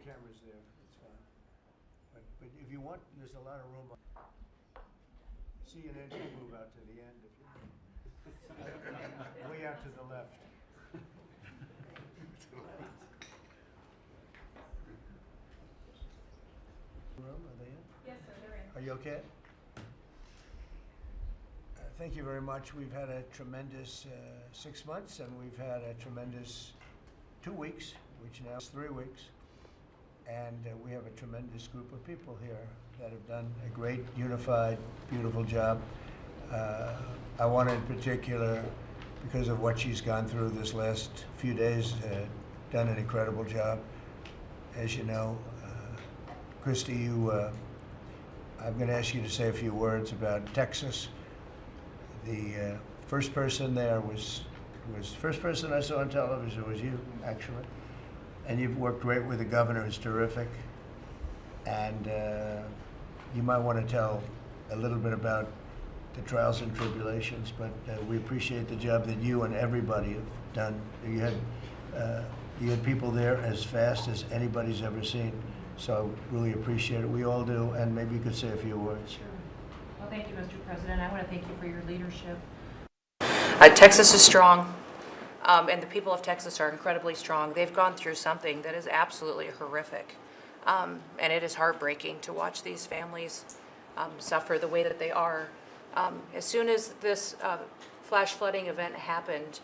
camera's there, it's fine. But if you want, there's a lot of room. See an engine move out to the end if you way out to the left. Room, are they in? Yes, sir, they're in. Are you okay? Thank you very much. We've had a tremendous 6 months, and we've had a tremendous 2 weeks, which now is 3 weeks. And we have a tremendous group of people here that have done a great, unified, beautiful job. I want in particular, because of what she's gone through this last few days, done an incredible job. As you know, Christy, I'm going to ask you to say a few words about Texas. The first person there was first person I saw on television was you, actually. And you've worked great with the governor, who's terrific. And you might want to tell a little bit about the trials and tribulations, but we appreciate the job that you and everybody have done. You had people there as fast as anybody's ever seen, so really appreciate it. We all do, and maybe you could say a few words. Sure. Well, thank you, Mr. President. I want to thank you for your leadership. Texas is strong. And the people of Texas are incredibly strong. They've gone through something that is absolutely horrific. And it is heartbreaking to watch these families suffer the way that they are. As soon as this flash flooding event happened,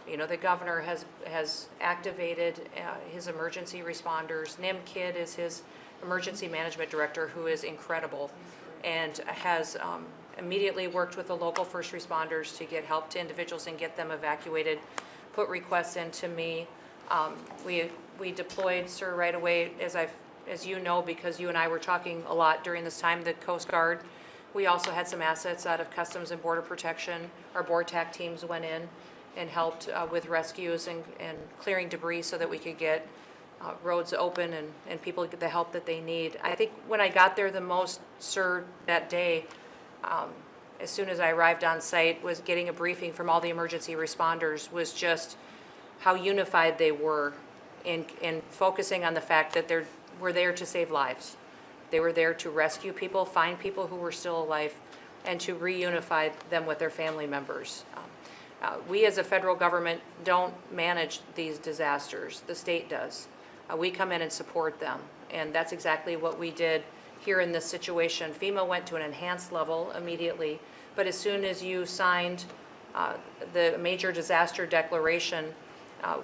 you know, the governor has activated his emergency responders. Nim Kidd is his emergency management director, who is incredible, and has immediately worked with the local first responders to get help to individuals and get them evacuated. Put requests into me. We deployed, sir, right away, as you know, because you and I were talking a lot during this time, the Coast Guard. We also had some assets out of Customs and Border Protection. Our BORTAC teams went in and helped with rescues and clearing debris so that we could get roads open and people get the help that they need. I think when I got there the most, sir, that day, as soon as I arrived on site, was getting a briefing from all the emergency responders, was just how unified they were in focusing on the fact that we're there to save lives. They were there to rescue people, find people who were still alive, and to reunify them with their family members. We as a federal government don't manage these disasters. The state does. We come in and support them, and that's exactly what we did here in this situation. FEMA went to an enhanced level immediately, but as soon as you signed the major disaster declaration,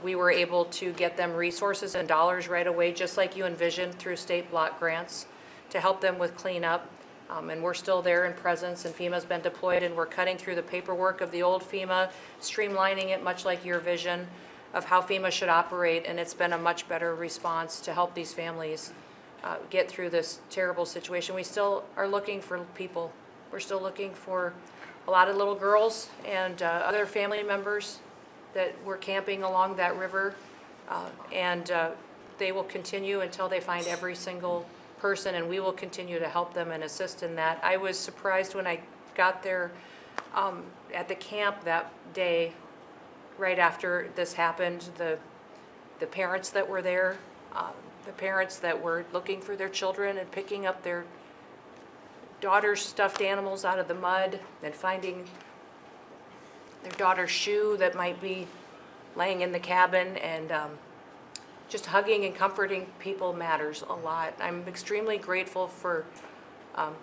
we were able to get them resources and dollars right away, just like you envisioned, through state block grants to help them with cleanup. And we're still there in presence, and FEMA's been deployed, and we're cutting through the paperwork of the old FEMA, streamlining it much like your vision of how FEMA should operate, and it's been a much better response to help these families get through this terrible situation. We still are looking for people. We're still looking for a lot of little girls and other family members that were camping along that river, and they will continue until they find every single person, and we will continue to help them and assist in that. I was surprised when I got there at the camp that day, right after this happened, the parents that were there, the parents that were looking for their children and picking up their daughter's stuffed animals out of the mud and finding their daughter's shoe that might be laying in the cabin, and just hugging and comforting people matters a lot. I'm extremely grateful for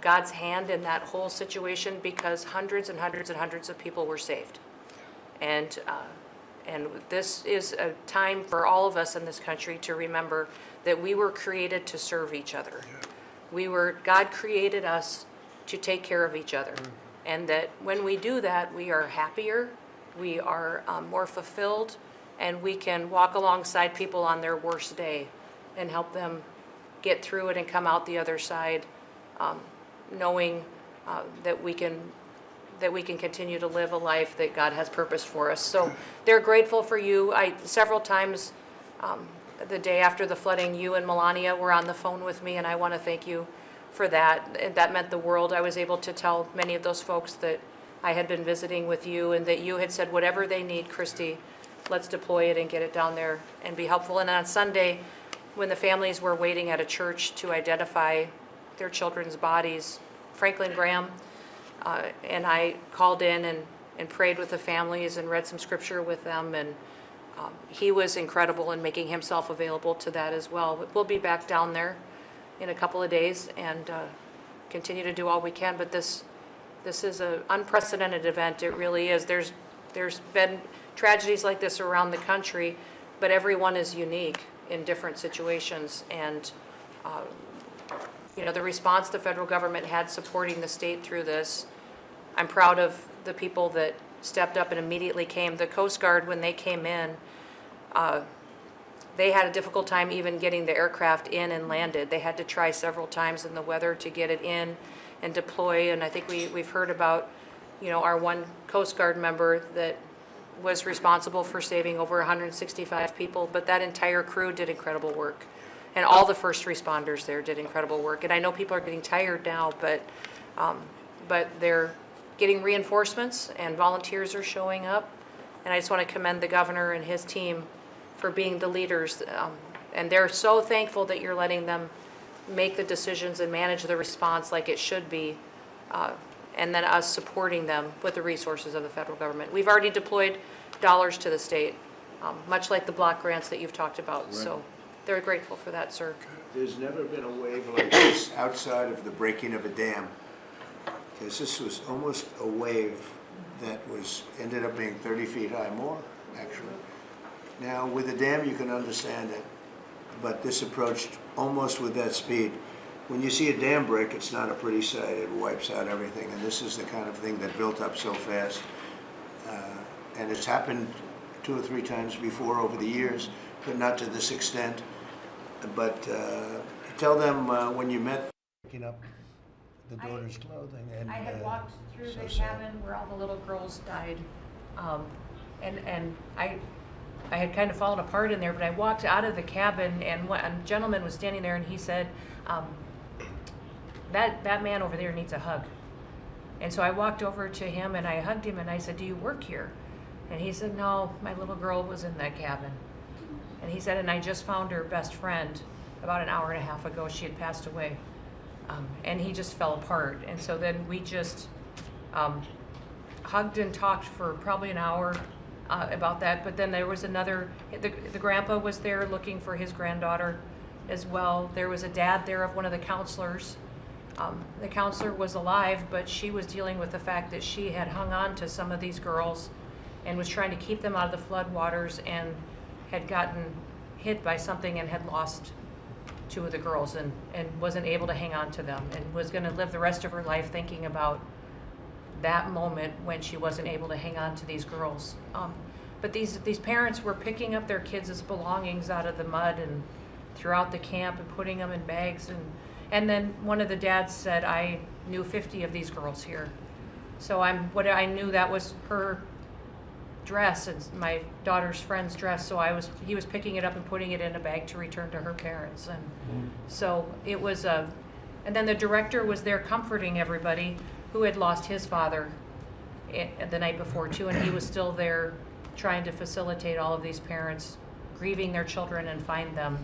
God's hand in that whole situation, because hundreds and hundreds and hundreds of people were saved. And this is a time for all of us in this country to remember that we were created to serve each other. God created us to take care of each other. And that when we do that, we are happier, we are more fulfilled, and we can walk alongside people on their worst day and help them get through it and come out the other side, knowing that we can continue to live a life that God has purposed for us. So they're grateful for you. Several times the day after the flooding, you and Melania were on the phone with me, and I want to thank you for that. That meant the world. I was able to tell many of those folks that I had been visiting with you, and that you had said, whatever they need, Christy, let's deploy it and get it down there and be helpful. And on Sunday, when the families were waiting at a church to identify their children's bodies, Franklin Graham and I called in and prayed with the families and read some scripture with them, and he was incredible in making himself available to that as well. We'll be back down there in a couple of days and continue to do all we can, but this is an unprecedented event. It really is. There's been tragedies like this around the country, but everyone is unique in different situations, and you know, the response the federal government had supporting the state through this, I'm proud of the people that stepped up and immediately came. The Coast Guard, when they came in, they had a difficult time even getting the aircraft in and landed. They had to try several times in the weather to get it in and deploy, and I think we've heard about, you know, our one Coast Guard member that was responsible for saving over 165 people, but that entire crew did incredible work. And all the first responders there did incredible work. And I know people are getting tired now, but they're getting reinforcements and volunteers are showing up. And I just want to commend the governor and his team for being the leaders. And they're so thankful that you're letting them make the decisions and manage the response like it should be. And then us supporting them with the resources of the federal government. We've already deployed dollars to the state, much like the block grants that you've talked about. Right. So they're grateful for that, sir. There's never been a wave like this outside of the breaking of a dam, because this was almost a wave that ended up being 30 feet high, more actually. Now with a dam you can understand it, but this approached almost with that speed. When you see a dam break, it's not a pretty sight. It wipes out everything, and this is the kind of thing that built up so fast. And it's happened 2 or 3 times before over the years, but not to this extent. But tell them when you met, picking up the daughter's clothing. And I had walked through so the sad. cabin where all the little girls died, and I had kind of fallen apart in there, but I walked out of the cabin, and a gentleman was standing there, and he said, that man over there needs a hug. And so I walked over to him and I hugged him and I said, do you work here? And he said, no, my little girl was in that cabin. And he said, and I just found her best friend about an hour and a half ago. She had passed away. And he just fell apart. And so then we just hugged and talked for probably an hour about that. But then there was another, the grandpa was there looking for his granddaughter as well. There was a dad there of one of the counselors. The counselor was alive, but she was dealing with the fact that she had hung on to some of these girls and was trying to keep them out of the floodwaters, and had gotten hit by something and had lost 2 of the girls and wasn't able to hang on to them, and was going to live the rest of her life thinking about that moment when she wasn't able to hang on to these girls. But these parents were picking up their kids' belongings out of the mud and throughout the camp and putting them in bags, and then one of the dads said, I knew 50 of these girls here. So I knew that was her dress and my daughter's friend's dress, so he was picking it up and putting it in a bag to return to her parents. And so it was and then the director was there comforting everybody who had lost his father the night before too, and he was still there trying to facilitate all of these parents grieving their children and find them.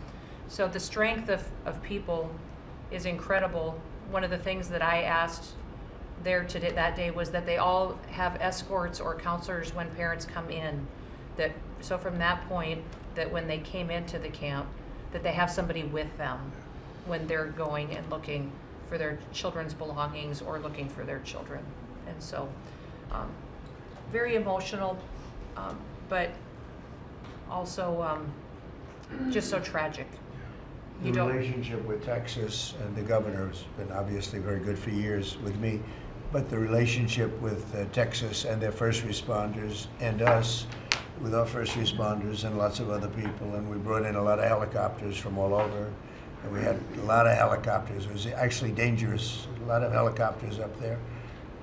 So the strength of people is incredible. One of the things that I asked there today, that day, was that they all have escorts or counselors when parents come in. So from that point, that when they came into the camp, that they have somebody with them when they're going and looking for their children's belongings or looking for their children. And so very emotional, but also just so tragic. The relationship with Texas and the governor has been obviously very good for years with me, but the relationship with Texas and their first responders and us with our first responders and lots of other people, and we brought in a lot of helicopters from all over, and we had a lot of helicopters. It was actually dangerous, a lot of helicopters up there,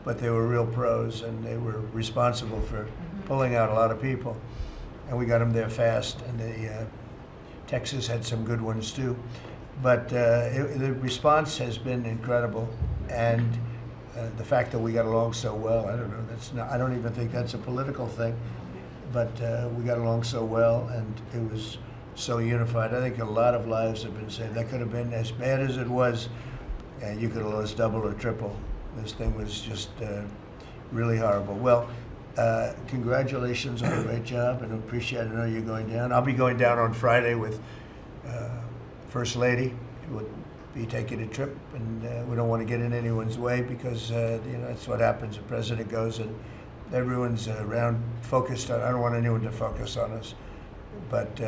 but they were real pros, and they were responsible for pulling out a lot of people, and we got them there fast, and Texas had some good ones too, but the response has been incredible, and the fact that we got along so well, I don't know, I don't even think that's a political thing, but we got along so well, and it was so unified. I think a lot of lives have been saved. That could have been as bad as it was, and you could have lost double or triple. This thing was just really horrible. Well, congratulations on a great job, and appreciate it. I know you're going down. I'll be going down on Friday with First Lady. She will be taking a trip, and we don't want to get in anyone's way because that's what happens. The president goes and everyone's around focused on. I don't want anyone to focus on us, but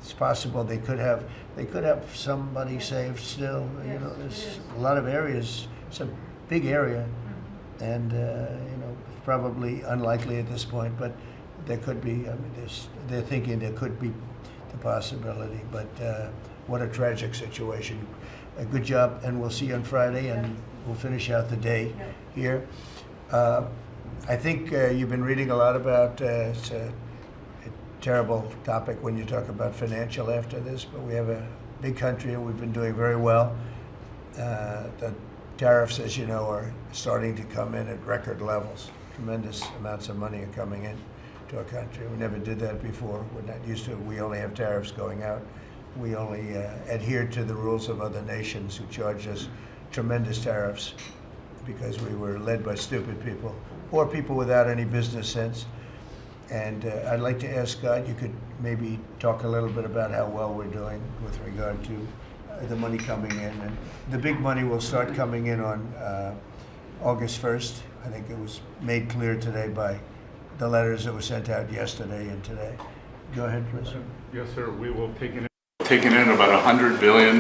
it's possible they could have somebody saved still. Yes, There's a lot of areas. It's a big area, and probably unlikely at this point, but there could be. I mean, they're thinking there could be the possibility, but what a tragic situation. A good job, and we'll see you on Friday, and we'll finish out the day here. I think you've been reading a lot about, it's a terrible topic when you talk about financial after this, but we have a big country and we've been doing very well. The tariffs, as you know, are starting to come in at record levels. Tremendous amounts of money are coming in to our country. We never did that before. We're not used to it. We only have tariffs going out. We only adhere to the rules of other nations who charge us tremendous tariffs because we were led by stupid people or people without any business sense. And I'd like to ask Scott, you could maybe talk a little bit about how well we're doing with regard to the money coming in. And the big money will start coming in on August 1st. I think it was made clear today by the letters that were sent out yesterday and today. Go ahead, Chris. Yes, sir. We will taken in about $100 billion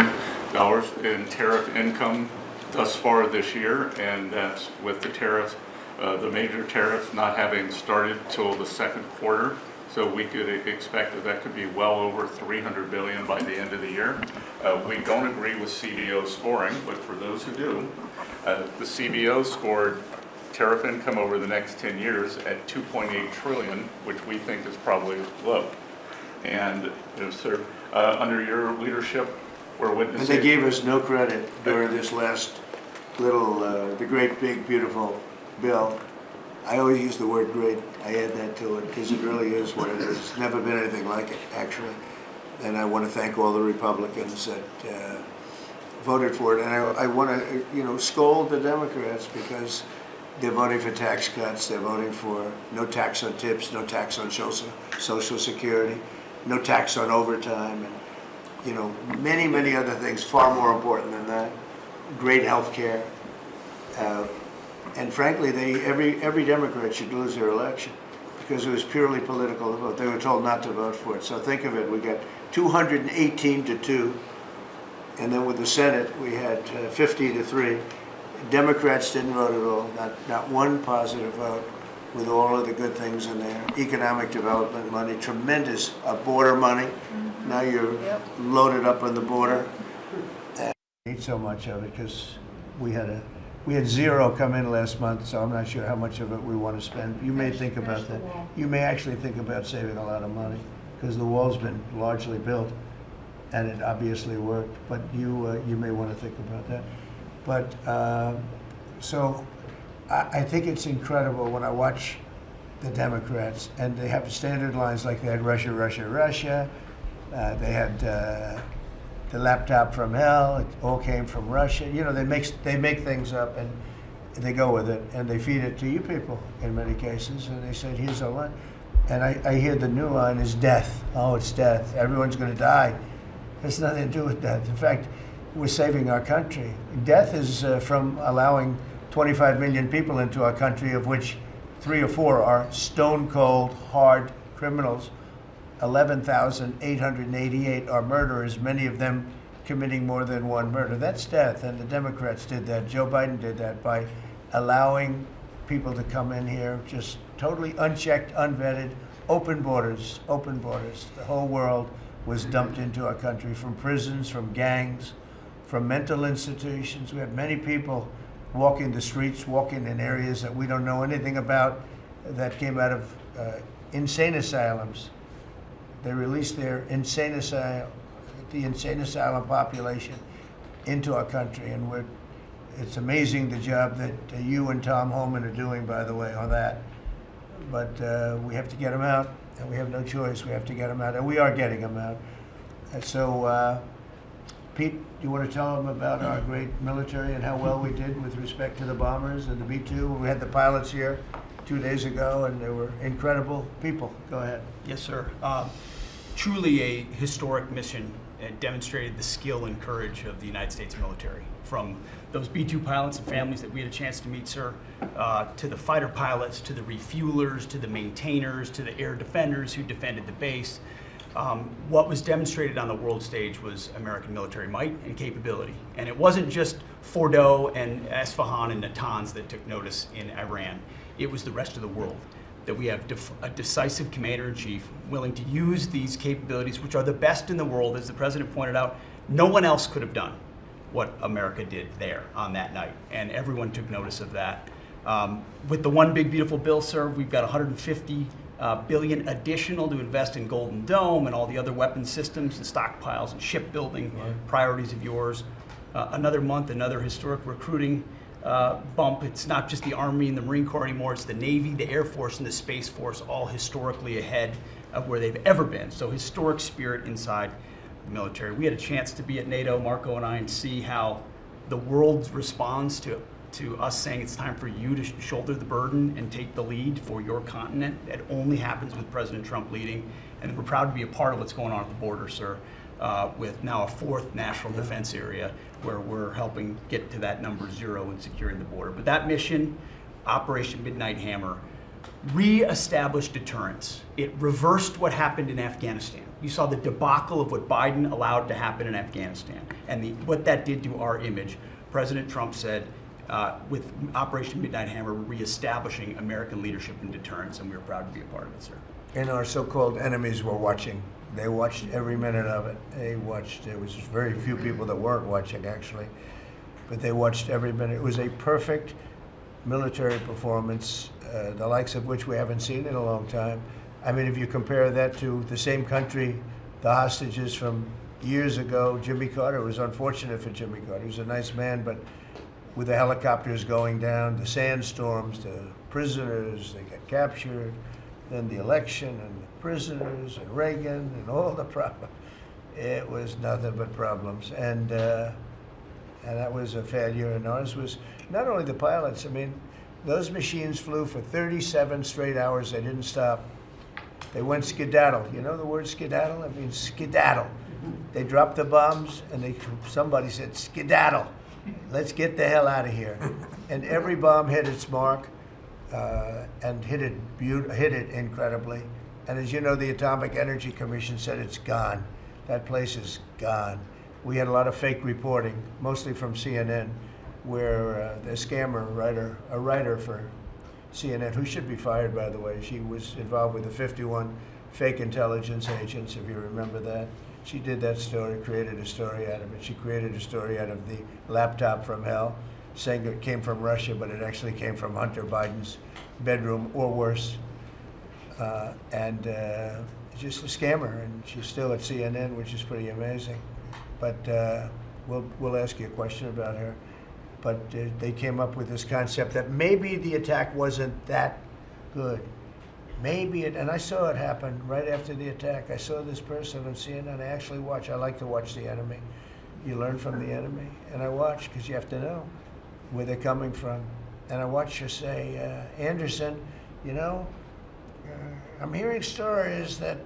in tariff income thus far this year, and that's with the tariffs, the major tariffs not having started till the second quarter. So we could expect that could be well over $300 billion by the end of the year. We don't agree with CBO scoring, but for those who do, the CBO scored tariff income over the next 10 years at $2.8 trillion, which we think is probably low. And sir, under your leadership, we're witnessing. And they gave us no credit during this last little, the great, big, beautiful bill. I always use the word great. I add that to it because it really is what it is. It's never been anything like it, actually. And I want to thank all the Republicans that voted for it. And I want to, scold the Democrats because they're voting for tax cuts. They're voting for no tax on tips, no tax on Social Security, no tax on overtime, and many, many other things far more important than that. Great health care. And frankly, every Democrat should lose their election because it was purely political to vote. They were told not to vote for it. So think of it, we got 218 to 2, and then with the Senate, we had 50 to 3. Democrats didn't vote at all, not one positive vote, with all of the good things in there. Economic development money, tremendous border money. Mm-hmm. Now you're loaded up on the border. And I need so much of it because we had zero come in last month, so I'm not sure how much of it we want to spend. You may think about that. You may actually think about saving a lot of money because the wall's been largely built and it obviously worked, but you may want to think about that. But so I think it's incredible when I watch the Democrats, and they have standard lines like they had Russia, Russia, Russia. They had the laptop from hell. It all came from Russia. They make things up and they go with it, and they feed it to you people in many cases. And they said, "Here's a line," and I hear the new line is death. Oh, it's death. Everyone's going to die. It has nothing to do with death. In fact, we're saving our country. Death is from allowing 25 million people into our country, of which 3 or 4 are stone cold, hard criminals. 11,888 are murderers, many of them committing more than one murder. That's death, and the Democrats did that. Joe Biden did that by allowing people to come in here, just totally unchecked, unvetted, open borders, open borders. The whole world was dumped into our country, from prisons, from gangs, from mental institutions. We have many people walking the streets, walking in areas that we don't know anything about, that came out of insane asylums. They released the insane asylum population into our country, and it's amazing the job that you and Tom Homan are doing, by the way, on that. but we have to get them out, and we have no choice. We have to get them out, and we are getting them out. And so, Pete, you want to tell them about our great military and how well we did with respect to the bombers and the B-2? We had the pilots here 2 days ago, and they were incredible people. Go ahead. Yes, sir. Truly a historic mission. It demonstrated the skill and courage of the United States military. From those B-2 pilots and families that we had a chance to meet, sir, to the fighter pilots, to the refuelers, to the maintainers, to the air defenders who defended the base. What was demonstrated on the world stage was American military might and capability. And it wasn't just Fordo and Esfahan and Natanz that took notice in Iran. It was the rest of the world, that we have a decisive commander-in-chief willing to use these capabilities, which are the best in the world. As the president pointed out, no one else could have done what America did there on that night, and everyone took notice of that. With the One Big Beautiful Bill, sir, we've got $150 billion additional to invest in Golden Dome and all the other weapon systems and stockpiles and shipbuilding priorities of yours. Another month, another historic recruiting bump. It's not just the Army and the Marine Corps anymore, it's the Navy, the Air Force, and the Space Force, all historically ahead of where they've ever been. So historic spirit inside the military. We had a chance to be at NATO, Marco and I, and see how the world responds to us saying it's time for you to shoulder the burden and take the lead for your continent. That only happens with President Trump leading. And we're proud to be a part of what's going on at the border, sir, with now a fourth national defense area where we're helping get to that number 0 and securing the border. But that mission, Operation Midnight Hammer, re-established deterrence. It reversed what happened in Afghanistan. You saw the debacle of what Biden allowed to happen in Afghanistan and what that did to our image. President Trump said, with Operation Midnight Hammer, we're reestablishing American leadership and deterrence, and we're proud to be a part of it, sir. And our so-called enemies were watching. They watched every minute of it. They watched. There was very few people that weren't watching, actually, but they watched every minute. It was a perfect military performance, the likes of which we haven't seen in a long time. I mean, if you compare that to the same country, the hostages from years ago, Jimmy Carter, it was unfortunate for Jimmy Carter. He was a nice man, but with the helicopters going down, the sandstorms, the prisoners, they got captured, then the election and the prisoners and Reagan and all the problems. It was nothing but problems. And that was a failure. And ours was not only the pilots. I mean, those machines flew for 37 straight hours. They didn't stop. They went skedaddle. You know the word skedaddle? It means skedaddle. They dropped the bombs and somebody said, skedaddle. Let's get the hell out of here. And every bomb hit its mark and hit it incredibly. And as you know, the Atomic Energy Commission said it's gone. That place is gone. We had a lot of fake reporting, mostly from CNN, where the scammer writer, a writer for CNN, who should be fired, by the way, she was involved with the 51 fake intelligence agents, if you remember that. She did that story, created a story out of it. She created a story out of the laptop from hell, saying it came from Russia, but it actually came from Hunter Biden's bedroom, or worse. Just a scammer, and she's still at CNN, which is pretty amazing. But we'll ask you a question about her. But they came up with this concept that maybe the attack wasn't that good. Maybe it, and I saw it happen right after the attack. I saw this person on CNN. I actually watch. I like to watch the enemy. You learn from the enemy. And I watch because you have to know where they're coming from. And I watched her say, Anderson, you know, I'm hearing stories that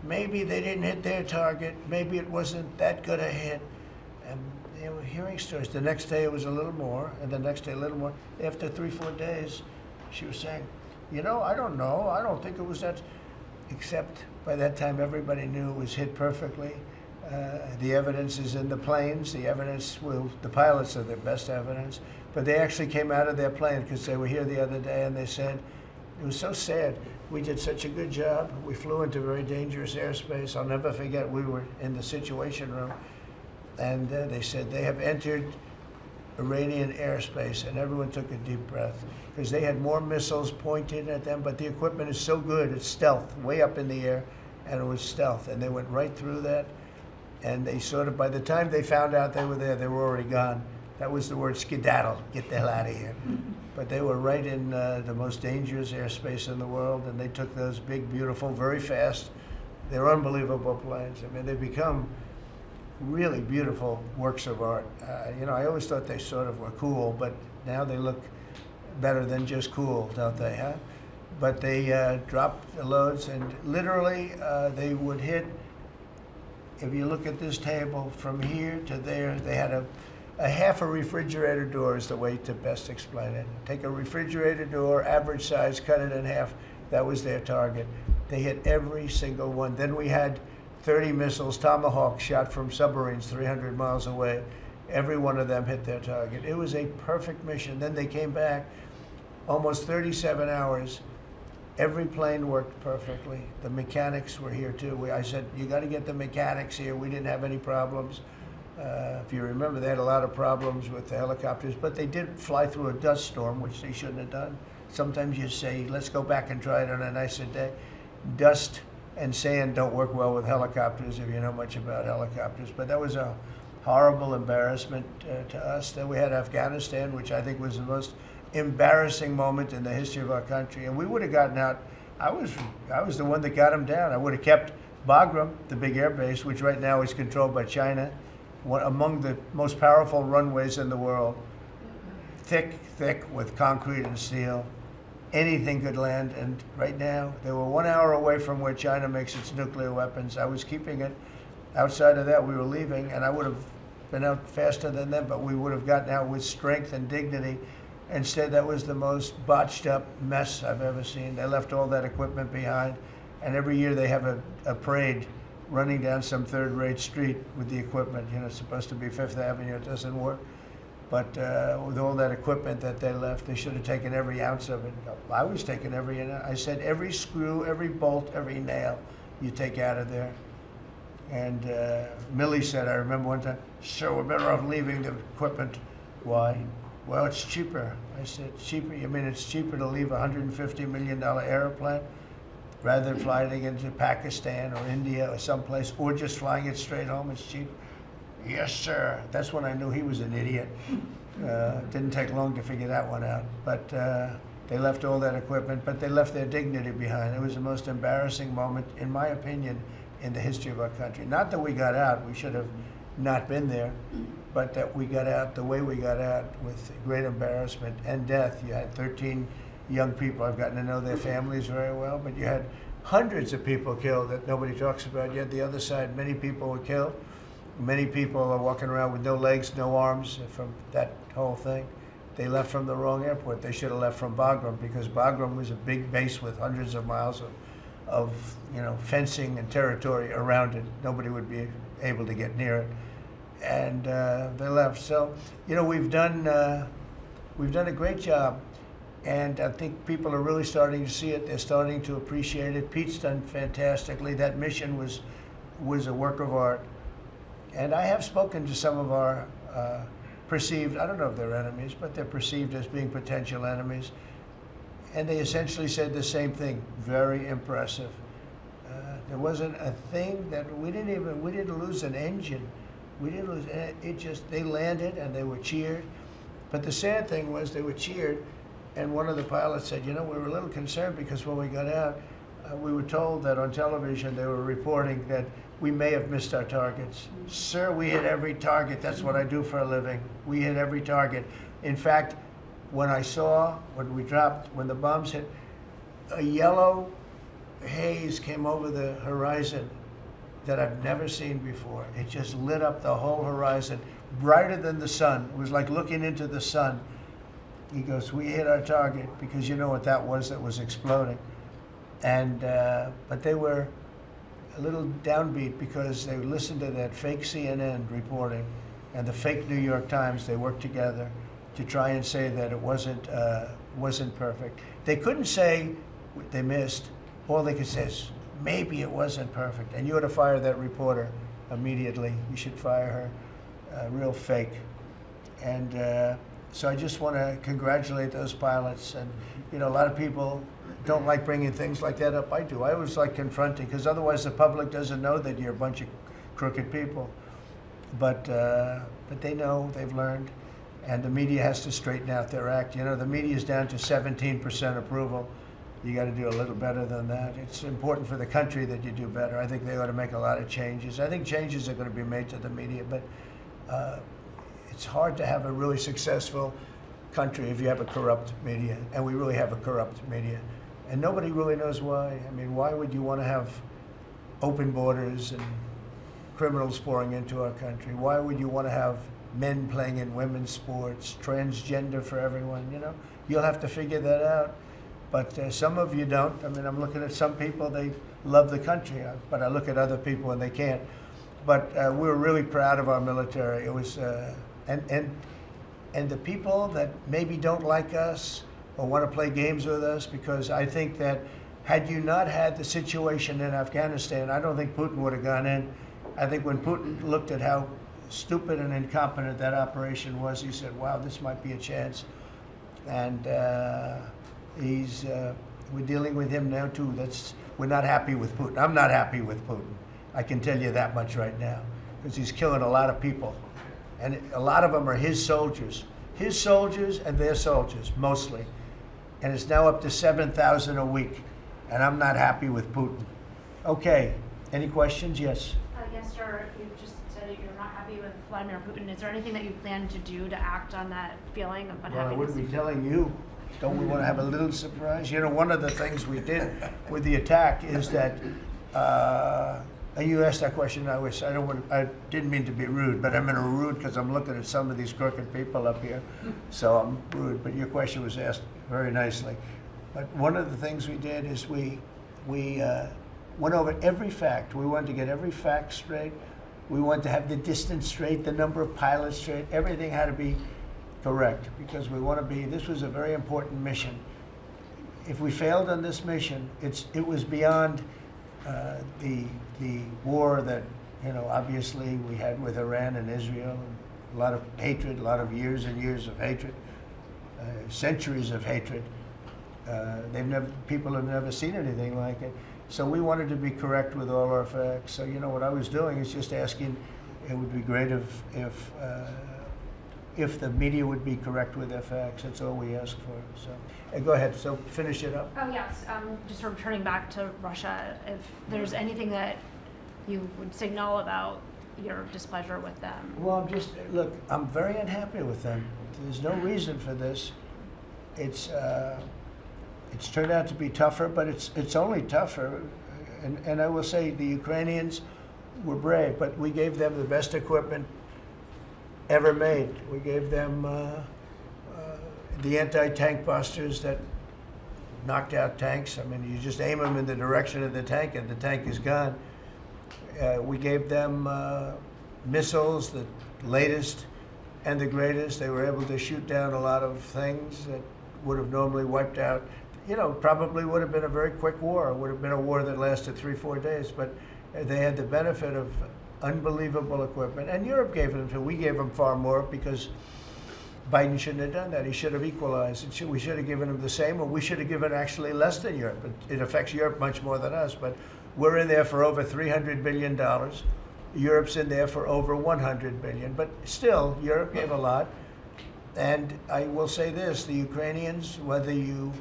maybe they didn't hit their target. Maybe it wasn't that good a hit. And they were hearing stories. The next day it was a little more, and the next day a little more. After 3-4 days, she was saying, you know, I don't know. I don't think it was that, except by that time everybody knew it was hit perfectly. The evidence is in the planes. The evidence, well, the pilots are the best evidence. But they actually came out of their plane because they were here the other day, and they said, it was so sad. We did such a good job. We flew into very dangerous airspace. I'll never forget, we were in the Situation Room, and they said they have entered Iranian airspace, and everyone took a deep breath because they had more missiles pointed at them, but the equipment is so good, it's stealth, way up in the air, and it was stealth, and they went right through that, and they sort of, by the time they found out they were there, they were already gone. That was the word skedaddle, get the hell out of here. But they were right in the most dangerous airspace in the world, and they took those big, beautiful, very fast, they're unbelievable planes. I mean, they become really beautiful works of art. You know, I always thought they sort of were cool, but now they look better than just cool, don't they, huh? But they dropped the loads, and literally they would hit, if you look at this table, from here to there, they had a half a refrigerator door is the way to best explain it. Take a refrigerator door, average size, cut it in half. That was their target. They hit every single one. Then we had 30 missiles, Tomahawk, shot from submarines 300 miles away. Every one of them hit their target. It was a perfect mission. Then they came back, almost 37 hours. Every plane worked perfectly. The mechanics were here too. I said, you got to get the mechanics here. We didn't have any problems. If you remember, they had a lot of problems with the helicopters, but they did fly through a dust storm, which they shouldn't have done. Sometimes you say, let's go back and try it on a nicer day. Dust and sand don't work well with helicopters if you know much about helicopters, but that was a horrible embarrassment to us. Then we had Afghanistan, which I think was the most embarrassing moment in the history of our country, and we would have gotten out. I was the one that got them down. I would have kept Bagram, the big air base, which right now is controlled by China, one among the most powerful runways in the world, thick with concrete and steel. Anything could land, and right now they were 1 hour away from where China makes its nuclear weapons. I was keeping it. Outside of that, we were leaving, and I would have been out faster than them, but we would have gotten out with strength and dignity. Instead, that was the most botched up mess I've ever seen. They left all that equipment behind, and every year they have a parade running down some third-rate street with the equipment. You know, it's supposed to be Fifth Avenue. It doesn't work. But with all that equipment that they left, they should have taken every ounce of it. I was taking every ounce. I said every screw, every bolt, every nail you take out of there. And Millie said, I remember one time, sir, we're better off leaving the equipment. Why? Well, it's cheaper. I said, cheaper? You mean it's cheaper to leave a $150 million airplane rather than flying it into Pakistan or India or someplace, or just flying it straight home? It's cheaper. Yes, sir. That's when I knew he was an idiot. Didn't take long to figure that one out. But they left all that equipment, but they left their dignity behind. It was the most embarrassing moment, in my opinion, in the history of our country. Not that we got out, we should have not been there, but that we got out the way we got out, with great embarrassment and death. You had 13 young people. I've gotten to know their families very well, but you had hundreds of people killed that nobody talks about. You had the other side, many people were killed. Many people are walking around with no legs, no arms from that whole thing. They left from the wrong airport. They should have left from Bagram, because Bagram was a big base with hundreds of miles of fencing and territory around it. Nobody would be able to get near it, and they left. So, we've done a great job, and I think people are really starting to see it. They're starting to appreciate it. Pete's done fantastically. That mission was a work of art. And I have spoken to some of our perceived, I don't know if they're enemies, but they're perceived as being potential enemies. And they essentially said the same thing, very impressive. There wasn't a thing that, we didn't lose an engine. We didn't lose, they landed and they were cheered. But the sad thing was they were cheered, and one of the pilots said, we were a little concerned because when we got out, we were told that on television they were reporting that we may have missed our targets. Sir, we hit every target. That's what I do for a living. We hit every target. In fact, when the bombs hit, a yellow haze came over the horizon that I've never seen before. It just lit up the whole horizon, brighter than the sun. It was like looking into the sun. He goes, we hit our target, because you know what that was exploding. And but they were a little downbeat because they listened to that fake CNN reporting and the fake New York Times. They worked together to try and say that it wasn't perfect. They couldn't say they missed. All they could say is, maybe it wasn't perfect. And you ought to fire that reporter immediately. You should fire her. Real fake. And so I just want to congratulate those pilots. And a lot of people don't like bringing things like that up. I do. I always like confronting, because otherwise the public doesn't know that you're a bunch of crooked people. But they know, they've learned. and the media has to straighten out their act. You know, the media is down to 17% approval. You got to do a little better than that. It's important for the country that you do better. I think they ought to make a lot of changes. I think changes are going to be made to the media, but it's hard to have a really successful country if you have a corrupt media, and we really have a corrupt media. And nobody really knows why. I mean, why would you want to have open borders and criminals pouring into our country? Why would you want to have men playing in women's sports, transgender for everyone? You know, you'll have to figure that out. But some of you don't. I mean, I'm looking at some people, they love the country, but I look at other people and they can't. But we're really proud of our military. It was, and the people that maybe don't like us or want to play games with us, because I think that had you not had the situation in Afghanistan, I don't think Putin would have gone in. I think when Putin looked at how stupid and incompetent that operation was, he said, wow, this might be a chance. And we're dealing with him now too. We're not happy with Putin. I'm not happy with Putin. I can tell you that much right now, because he's killing a lot of people. And a lot of them are his soldiers and their soldiers, mostly. And it's now up to 7,000 a week. And I'm not happy with Putin. Okay, any questions? Yes. Yes, sir. You just said that you're not happy with Vladimir Putin. Is there anything that you plan to do to act on that feeling of unhappiness? Well, I wouldn't be telling you. Don't we want to have a little surprise? You know, one of the things we did with the attack is that, and you asked that question, I didn't mean to be rude, but I'm in a rude because I'm looking at some of these crooked people up here, so I'm rude, but your question was asked very nicely. But one of the things we did is we went over every fact. We wanted to get every fact straight. We wanted to have the distance straight, the number of pilots straight. Everything had to be correct, because we want to be, this was a very important mission. If we failed on this mission, it was beyond the war that, you know, obviously we had with Iran and Israel, and a lot of hatred, a lot of years and years of hatred, centuries of hatred. People have never seen anything like it. So we wanted to be correct with all our facts. So, you know, what I was doing is just asking, it would be great if the media would be correct with their facts. That's all we ask for. So, go ahead. So finish it up. Oh, yes. Just returning back to Russia, if there's anything that you would signal about your displeasure with them. Well, look, I'm very unhappy with them. There's no reason for this. It's turned out to be tougher, but it's only tougher. And I will say the Ukrainians were brave, but we gave them the best equipment ever made. We gave them the anti-tank busters that knocked out tanks. I mean, you just aim them in the direction of the tank and the tank is gone. We gave them missiles, the latest and the greatest. They were able to shoot down a lot of things that would have normally wiped out. You know, probably would have been a very quick war. It would have been a war that lasted 3-4 days, but they had the benefit of unbelievable equipment. And Europe gave them to. We gave them far more because Biden shouldn't have done that. He should have equalized. We should have given them the same, or we should have given actually less than Europe. It affects Europe much more than us, but we're in there for over $300 billion. Europe's in there for over $100 billion, but still, Europe gave a lot. And I will say this, the Ukrainians, whether you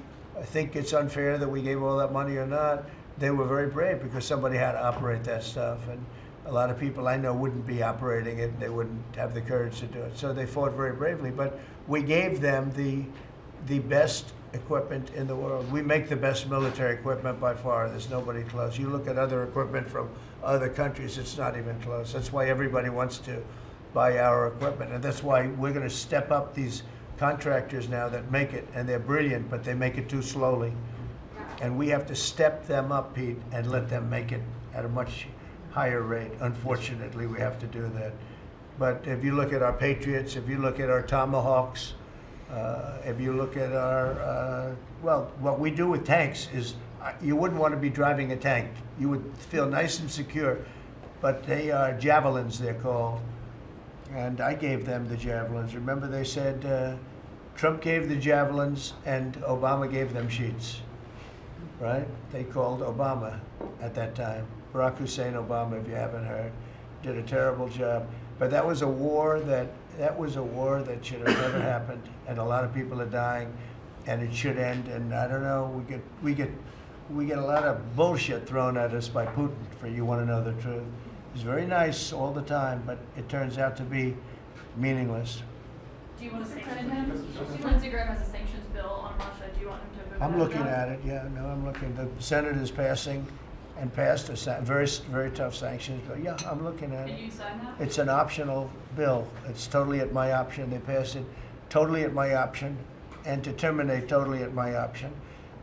think it's unfair that we gave all that money or not, they were very brave because somebody had to operate that stuff. And a lot of people I know wouldn't be operating it. They wouldn't have the courage to do it. So they fought very bravely. But we gave them the best equipment in the world. We make the best military equipment by far. There's nobody close. You look at other equipment from other countries, it's not even close. That's why everybody wants to buy our equipment. And that's why we're going to step up these contractors now that make it, and they're brilliant, but they make it too slowly. And we have to step them up, Pete, and let them make it at a much higher rate. Unfortunately, we have to do that. But if you look at our Patriots, if you look at our Tomahawks, if you look at our, well, what we do with tanks is, you wouldn't want to be driving a tank. You would feel nice and secure, but they are javelins, they're called. And I gave them the javelins. Remember they said Trump gave the javelins and Obama gave them sheets, right? They called Obama at that time. Barack Hussein Obama, if you haven't heard, did a terrible job. But that was a war that that was a war that should have never happened, and a lot of people are dying, and it should end. And I don't know, we get a lot of bullshit thrown at us by Putin for you want to know the truth. He's very nice all the time, but it turns out to be meaningless. Do you want to sanction him? Lindsey Graham has a sanctions bill on Russia. Do you want him to vote? I'm looking at it, yeah, no, I'm looking. The Senate is passing and passed a very, very tough sanctions bill. Yeah, I'm looking at it. Can you sign that? It's an optional bill. It's totally at my option. They pass it totally at my option and to terminate totally at my option.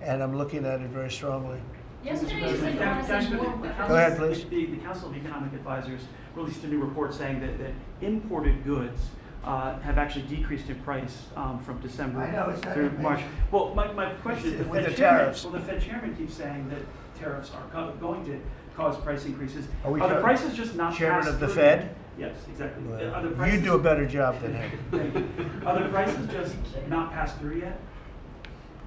And I'm looking at it very strongly. Yesterday you said you want to see more. Go ahead, please. The Council of Economic Advisors released a new report saying that imported goods have actually decreased in price from December I know, it's not through amazing. March. Well, my question is, With the tariffs. the Fed chairman keeps saying that tariffs are going to cause price increases. Are we Are the talking- prices just not Chairman passed of the through? Fed? Yes, exactly. Well, Are the prices, you do a better job than him. Thank you. Are the prices just not passed through yet?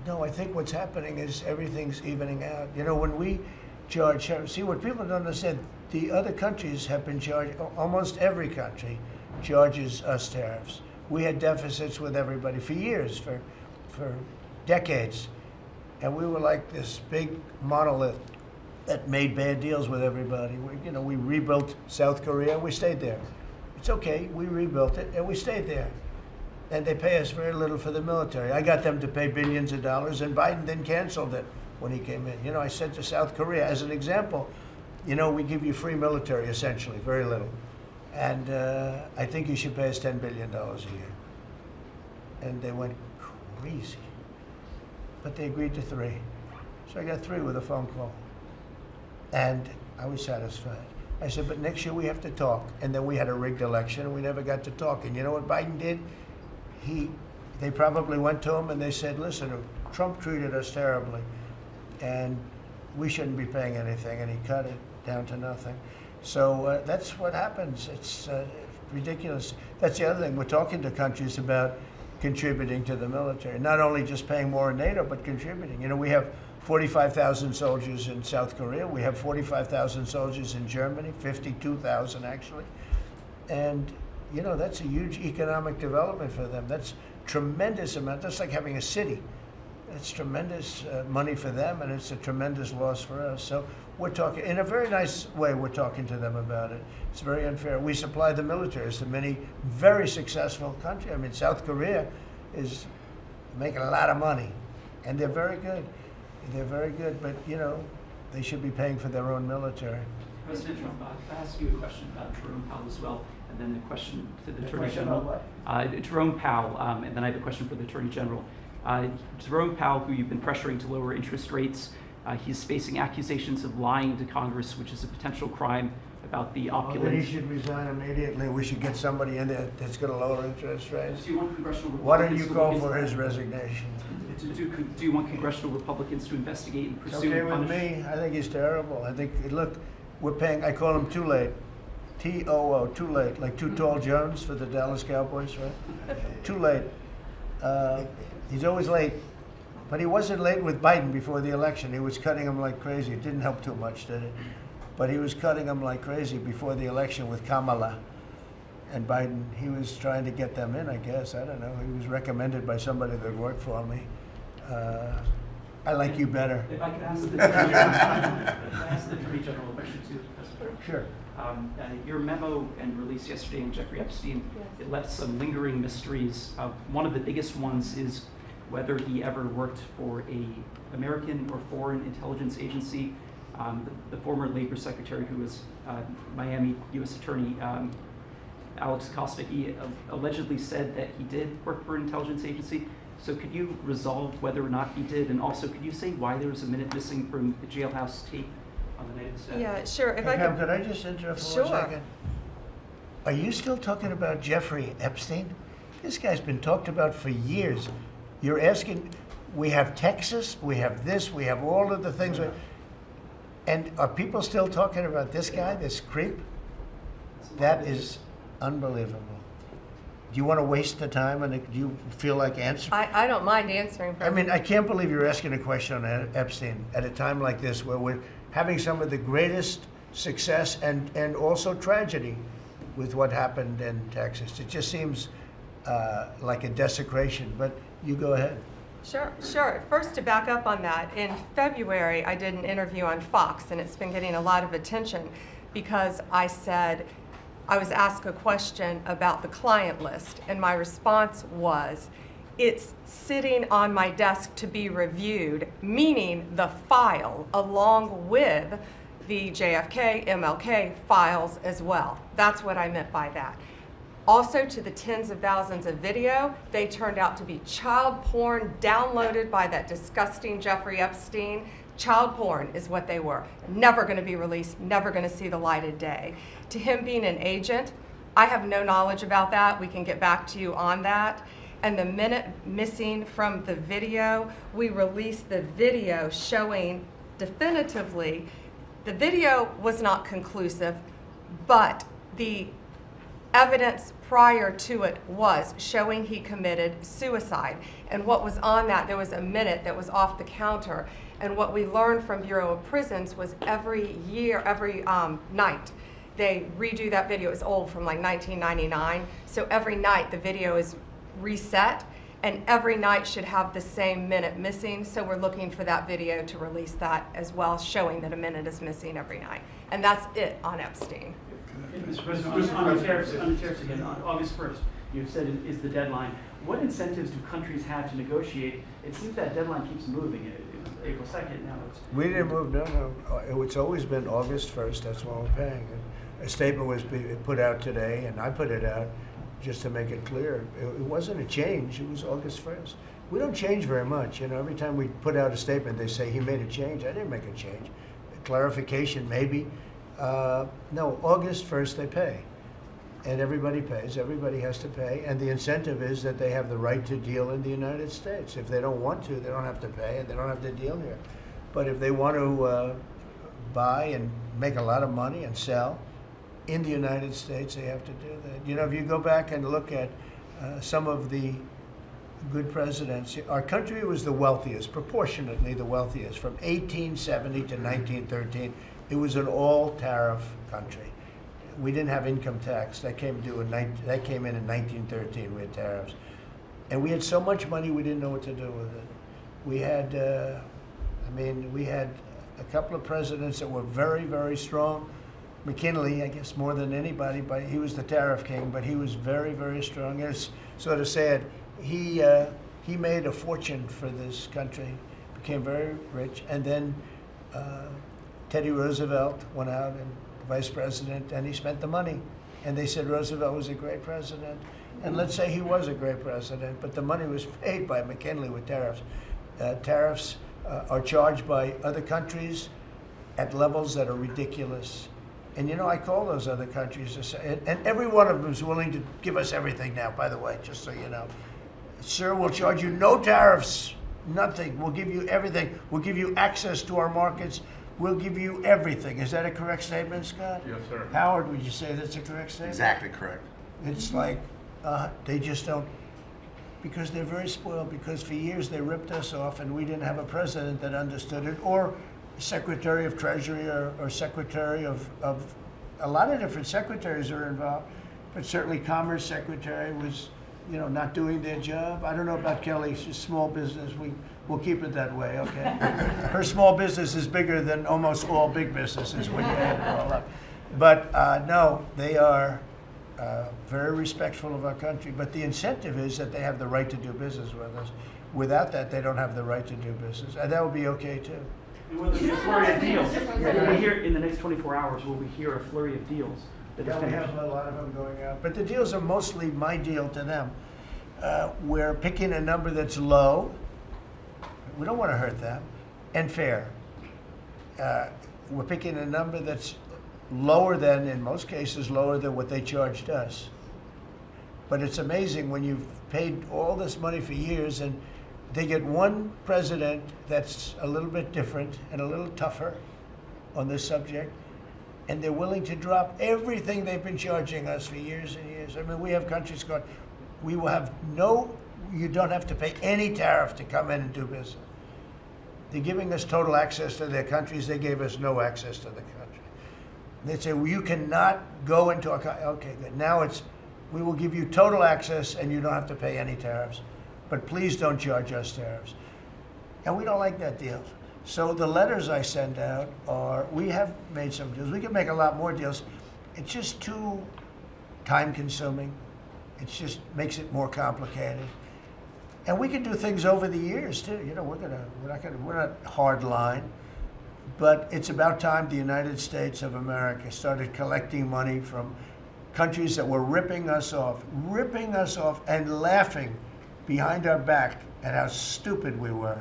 No, I think what's happening is everything's evening out. You know, when we charge, see what people don't understand, the other countries have been charged, almost every country charges us tariffs. We had deficits with everybody for years, for decades. And we were like this big monolith that made bad deals with everybody. We rebuilt South Korea, we stayed there. It's okay, we rebuilt it and we stayed there. And they pay us very little for the military. I got them to pay billions of dollars, and Biden then canceled it when he came in. I said to South Korea, as an example, we give you free military, essentially, very little. And I think you should pay us $10 billion a year. And they went crazy. But they agreed to 3. So I got 3 with a phone call. And I was satisfied. I said, but next year we have to talk. And then we had a rigged election, and we never got to talk. And you know what Biden did? They probably went to him and they said, listen, Trump treated us terribly, and we shouldn't be paying anything, and he cut it down to nothing. So that's what happens. It's ridiculous. That's the other thing. We're talking to countries about contributing to the military, not only just paying more in NATO, but contributing. We have 45,000 soldiers in South Korea. We have 45,000 soldiers in Germany, 52,000 actually. And that's a huge economic development for them. That's tremendous amount. That's like having a city. It's tremendous money for them, and it's a tremendous loss for us. So we're talking, in a very nice way, we're talking to them about it. It's very unfair. We supply the militaries to many very successful countries. I mean, South Korea is making a lot of money, and they're very good. They're very good, but, they should be paying for their own military. President Trump, I ask you a question about Jerome Powell as well, and then a question to the Attorney General. Jerome Powell, and then I have a question for the Attorney General. Jerome Powell, who you've been pressuring to lower interest rates, he's facing accusations of lying to Congress, which is a potential crime about the opulent. Then he should resign immediately. We should get somebody in there that's going to lower interest rates. Do you want congressional Republicans Why don't you to call look for into- his resignation? Do you want congressional Republicans to investigate and It's pursue okay and with punish? me. I think he's terrible. I think, look, we're paying, I call him Too Late. T-O-O, Too Late, like Too Tall Jones for the Dallas Cowboys, right? Too late. He's always late. But he wasn't late with Biden before the election. He was cutting him like crazy. It didn't help too much, did it? But he was cutting him like crazy before the election with Kamala and Biden. He was trying to get them in, I guess. I don't know. He was recommended by somebody that worked for me. I like you better. If I could ask the Attorney General a question too, President. Sure. Your memo and release yesterday on Jeffrey Epstein, it left some lingering mysteries. One of the biggest ones is whether he ever worked for a American or foreign intelligence agency. The former Labor Secretary, who was Miami U.S. Attorney Alex Acosta, he allegedly said that he did work for an intelligence agency. So could you resolve whether or not he did, and also could you say why there was a minute missing from the jailhouse tape on the night of the stabbing? Yeah, sure. If I Pam, could, could I just interrupt for Sure. 1 second? Are you still talking about Jeffrey Epstein? This guy's been talked about for years. You're asking, we have Texas, we have this, we have all of the things. And are people still talking about this guy, this creep? That is unbelievable. Do you want to waste the time, and do you feel like answering? I don't mind answering. I mean, I can't believe you're asking a question on Epstein at a time like this where we're having some of the greatest success and also tragedy with what happened in Texas. It just seems like a desecration, but you go ahead. Sure. First, to back up on that, in February, I did an interview on Fox, and it's been getting a lot of attention because I said, I was asked a question about the client list, and my response was, it's sitting on my desk to be reviewed, meaning the file along with the JFK, MLK files as well. That's what I meant by that. Also, to the tens of thousands of video, they turned out to be child porn downloaded by that disgusting Jeffrey Epstein. Child porn is what they were. Never going to be released, never going to see the light of day. To him being an agent, I have no knowledge about that. We can get back to you on that. And the minute missing from the video, we released the video showing definitively the video was not conclusive, but the evidence prior to it was showing he committed suicide. And what was on that, there was a minute that was off the counter. And what we learned from Bureau of Prisons was every night, they redo that video. It's old, from like 1999. So every night the video is reset, and every night should have the same minute missing. So we're looking for that video to release that as well, showing that a minute is missing every night. And that's it on Epstein. Mr. President, on the tariffs again, on August 1st, you've said is the deadline. What incentives do countries have to negotiate? It seems that deadline keeps moving. It was April 2nd, now it's... We didn't move, no. It's always been August 1st, that's when we're paying. A statement was put out today, and I put it out just to make it clear. It wasn't a change, it was August 1st. We don't change very much, you know. Every time we put out a statement, they say he made a change. I didn't make a change. A clarification, maybe. No, August 1st they pay. And everybody pays, everybody has to pay, and the incentive is that they have the right to deal in the United States. If they don't want to, they don't have to pay, and they don't have to deal here. But if they want to buy and make a lot of money and sell in the United States, they have to do that. You know, if you go back and look at some of the good presidents, our country was the wealthiest, proportionately the wealthiest, from 1870 to 1913. It was an all-tariff country. We didn't have income tax. That came in in 1913. We had tariffs. And we had so much money we didn't know what to do with it. We had, we had a couple of presidents that were very, very strong. McKinley, I guess more than anybody, but he was the tariff king, but he was very, very strong. It's sort of sad. He made a fortune for this country, became very rich, and then Teddy Roosevelt went out and vice president, and he spent the money. And they said Roosevelt was a great president. And let's say he was a great president, but the money was paid by McKinley with tariffs. Tariffs are charged by other countries at levels that are ridiculous. And you know, I call those other countries, to say, and every one of them is willing to give us everything now, by the way, just so you know. Sir, we'll charge you no tariffs, nothing. We'll give you everything. We'll give you access to our markets. We'll give you everything. Is that a correct statement, Scott? Yes, sir. Howard, would you say that's a correct statement? Exactly correct. It's like they just don't, because they're very spoiled, because for years they ripped us off and we didn't have a president that understood it, or Secretary of Treasury or Secretary of a lot of different secretaries are involved, but certainly Commerce Secretary was, you know, not doing their job. I don't know about Kelly, she's small business. We'll keep it that way, okay? Her small business is bigger than almost all big businesses when you add it all up. But no, they are very respectful of our country, but the incentive is that they have the right to do business with us. Without that, they don't have the right to do business, and that would be okay too. And will there be a flurry of deals? Will we hear, in the next 24 hours, will we hear a flurry of deals? Yeah, we have a lot of them going out, but the deals are mostly my deal to them. We're picking a number that's low. We don't want to hurt them, and fair. We're picking a number that's lower than, in most cases, lower than what they charged us. But it's amazing when you've paid all this money for years and they get one president that's a little bit different and a little tougher on this subject, and they're willing to drop everything they've been charging us for years and years. I mean, we have countries going, we will have you don't have to pay any tariff to come in and do business. They're giving us total access to their countries. They gave us no access to the country. They'd say, well, you cannot go into our country. Okay, good. Now it's, we will give you total access and you don't have to pay any tariffs. But please don't charge us tariffs. And we don't like that deal. So the letters I send out are, we have made some deals. We can make a lot more deals. It's just too time consuming. It just makes it more complicated. And we can do things over the years too. You know, we're not hard line. But it's about time the United States of America started collecting money from countries that were ripping us off and laughing behind our back at how stupid we were.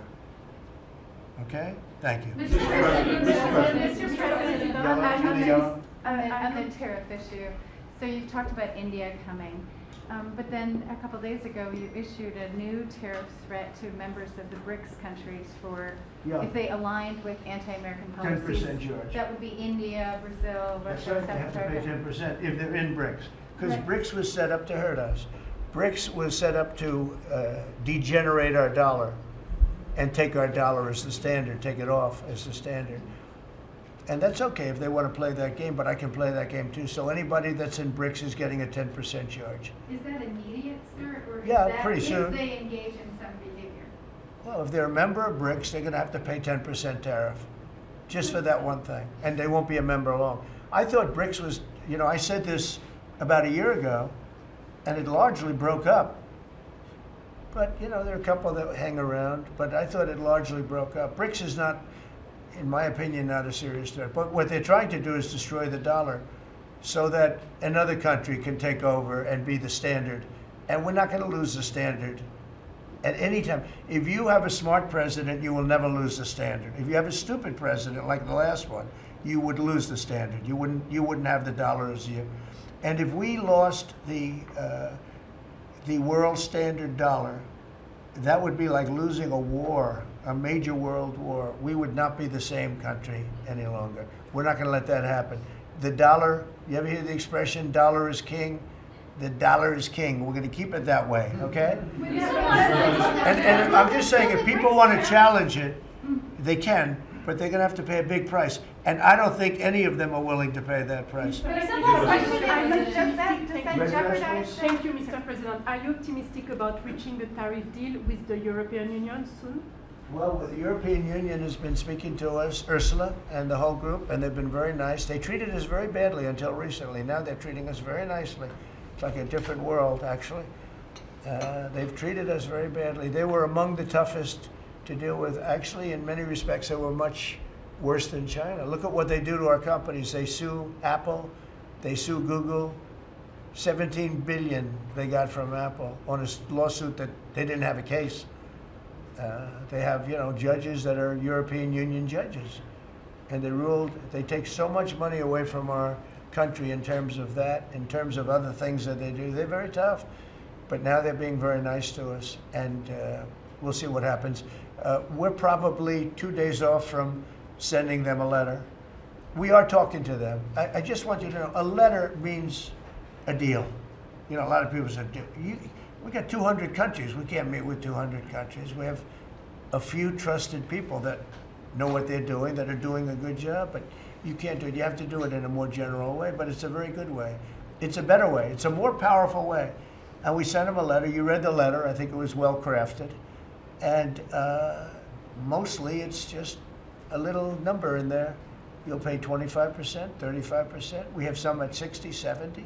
Okay? Thank you. Mr. President, on the tariff issue, so you've talked about India coming, but then a couple days ago you issued a new tariff threat to members of the BRICS countries for if they aligned with anti-American policies. 10% charge. That would be India, Brazil, Russia, That's right. They have to South pay Africa. 10% if they're in BRICS. Because Right. BRICS was set up to hurt us. BRICS was set up to degenerate our dollar and take our dollar as the standard, take it off as the standard. And that's okay if they want to play that game, but I can play that game too. So anybody that's in BRICS is getting a 10% charge. Is that immediate, sir, or is Yeah, that pretty soon. if they engage in some behavior? Well, if they're a member of BRICS, they're going to have to pay 10% tariff, just for that one thing, and they won't be a member long. I thought BRICS was, you know, I said this about a year ago, and it largely broke up. But, you know, there are a couple that hang around, but I thought it largely broke up. BRICS is not, in my opinion, not a serious threat. But what they're trying to do is destroy the dollar so that another country can take over and be the standard. And we're not going to lose the standard at any time. If you have a smart president, you will never lose the standard. If you have a stupid president like the last one, you would lose the standard. You wouldn't have the dollar as you. And if we lost the world standard dollar, that would be like losing a war, a major world war. We would not be the same country any longer. We're not going to let that happen. The dollar, you ever hear the expression, dollar is king? The dollar is king. We're going to keep it that way, okay? And I'm just saying, if people want to challenge it, they can, but they're going to have to pay a big price. And I don't think any of them are willing to pay that price. But a simple question is, does that jeopardize? Thank you, Mr. President. Are you optimistic about reaching a tariff deal with the European Union soon? Well, the European Union has been speaking to us, Ursula and the whole group, and they've been very nice. They treated us very badly until recently. Now they're treating us very nicely. It's like a different world, actually. They've treated us very badly. They were among the toughest to deal with. Actually, in many respects, they were much worse than China. Look at what they do to our companies. They sue Apple, they sue Google. 17 billion they got from Apple on a lawsuit that they didn't have a case. They have, you know, judges that are European Union judges, and they ruled. They take so much money away from our country in terms of that, in terms of other things that they do. They're very tough, but now they're being very nice to us, and we'll see what happens. We're probably 2 days off from sending them a letter. We are talking to them. I just want you to know, a letter means a deal. You know, a lot of people say, we got 200 countries. We can't meet with 200 countries. We have a few trusted people that know what they're doing, that are doing a good job, but you can't do it. You have to do it in a more general way, but it's a very good way. It's a better way. It's a more powerful way. And we sent them a letter. You read the letter. I think it was well crafted. And mostly it's just a little number in there. You'll pay 25%, 35%. We have some at 60, 70.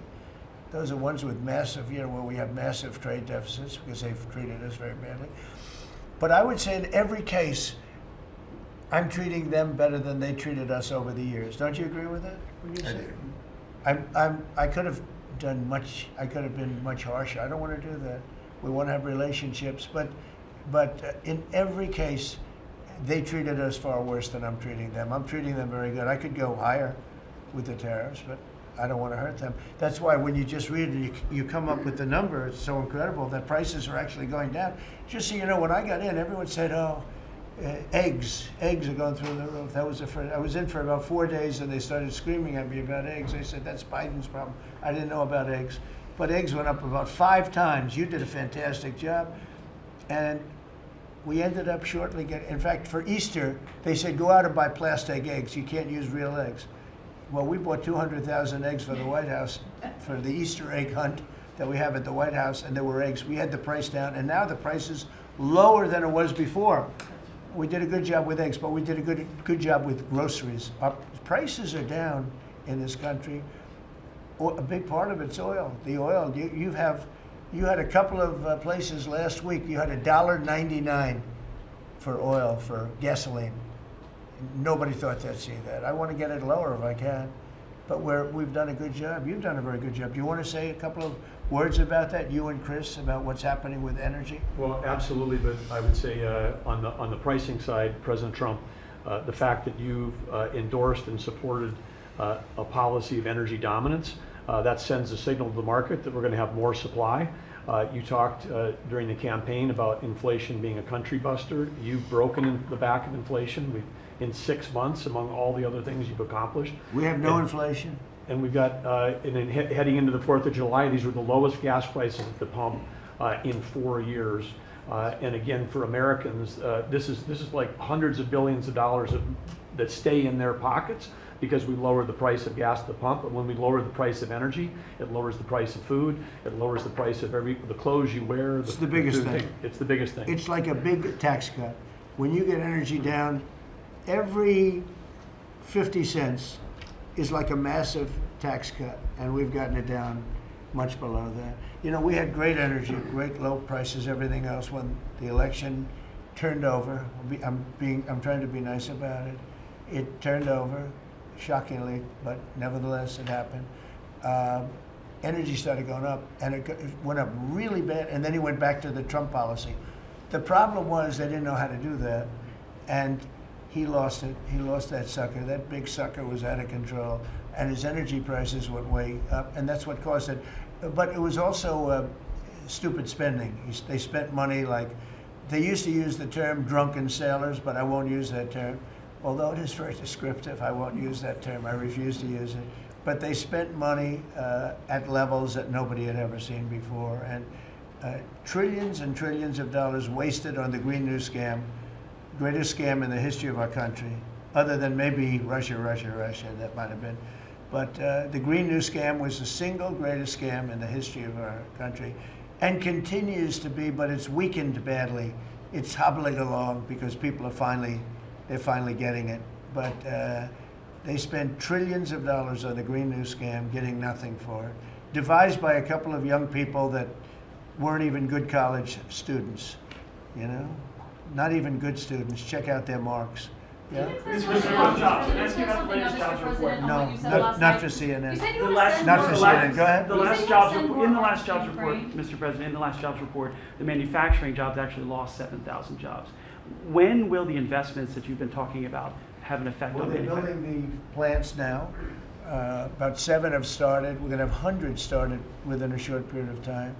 Those are ones with massive, you know, where we have massive trade deficits because they've treated us very badly. But I would say in every case, I'm treating them better than they treated us over the years. Don't you agree with that? I do. I could have done much. I could have been much harsher. I don't want to do that. We want to have relationships, but in every case, they treated us far worse than I'm treating them. I'm treating them very good. I could go higher with the tariffs, but I don't want to hurt them. That's why when you just read it, you come up with the number. It's so incredible that prices are actually going down. Just so you know, when I got in, everyone said, oh, eggs are going through the roof. That was I was in for about 4 days, and they started screaming at me about eggs. They said, that's Biden's problem. I didn't know about eggs. But eggs went up about 5 times. You did a fantastic job. And we ended up shortly getting, in fact, for Easter, they said, go out and buy plastic eggs. You can't use real eggs. Well, we bought 200,000 eggs for the White House for the Easter egg hunt that we have at the White House, and there were eggs. We had the price down, and now the price is lower than it was before. We did a good job with eggs, but we did a good job with groceries. Our prices are down in this country. A big part of it's oil. The oil, you had a couple of places last week, you had $1.99 for oil, for gasoline. Nobody thought they'd see that. I want to get it lower if I can, but we've done a good job. You've done a very good job. Do you want to say a couple of words about that, you and Chris, about what's happening with energy? Well, absolutely, but I would say on the pricing side, President Trump, the fact that you've endorsed and supported a policy of energy dominance, that sends a signal to the market that we're going to have more supply. You talked during the campaign about inflation being a country buster. You've broken in the back of inflation. In 6 months, among all the other things you've accomplished. We have no inflation. And we've got, and then heading into the 4th of July, these were the lowest gas prices at the pump in 4 years. And again, for Americans, this is like hundreds of billions of dollars that stay in their pockets because we lower the price of gas at the pump. But when we lower the price of energy, it lowers the price of food. It lowers the price of the clothes you wear. It's the biggest thing. It's the biggest thing. It's like a big tax cut. When you get energy down, every 50 cents is like a massive tax cut, and we've gotten it down much below that. You know, we had great energy, great low prices, everything else. When the election turned over, I'm trying to be nice about it. It turned over, shockingly, but nevertheless it happened. Energy started going up, and it went up really bad, and then he went back to the Trump policy. The problem was they didn't know how to do that, and he lost it. He lost that sucker. That big sucker was out of control, and his energy prices went way up, and that's what caused it. But it was also stupid spending. They spent money like, they used to use the term drunken sailors, but I won't use that term. Although it is very descriptive, I won't use that term. I refuse to use it. But they spent money at levels that nobody had ever seen before, and trillions and trillions of dollars wasted on the Green New Scam. Greatest scam in the history of our country, other than maybe Russia, that might have been. But the Green New Scam was the single greatest scam in the history of our country, and continues to be, but it's weakened badly. It's hobbling along because people are they're finally getting it. But they spent trillions of dollars on the Green New Scam, getting nothing for it. Devised by a couple of young people that weren't even good college students, you know? Not even good students. Check out their marks. Yeah? Can you ask you about the latest jobs report? No, not for CNN. Not for CNN. Go ahead. The last jobs report, in the last jobs report, Mr. President, in the last jobs report, the manufacturing jobs actually lost 7,000 jobs. When will the investments that you've been talking about have an effect Well, on they're manufacturing? building the plants now. About 7 have started. We're going to have hundreds started within a short period of time.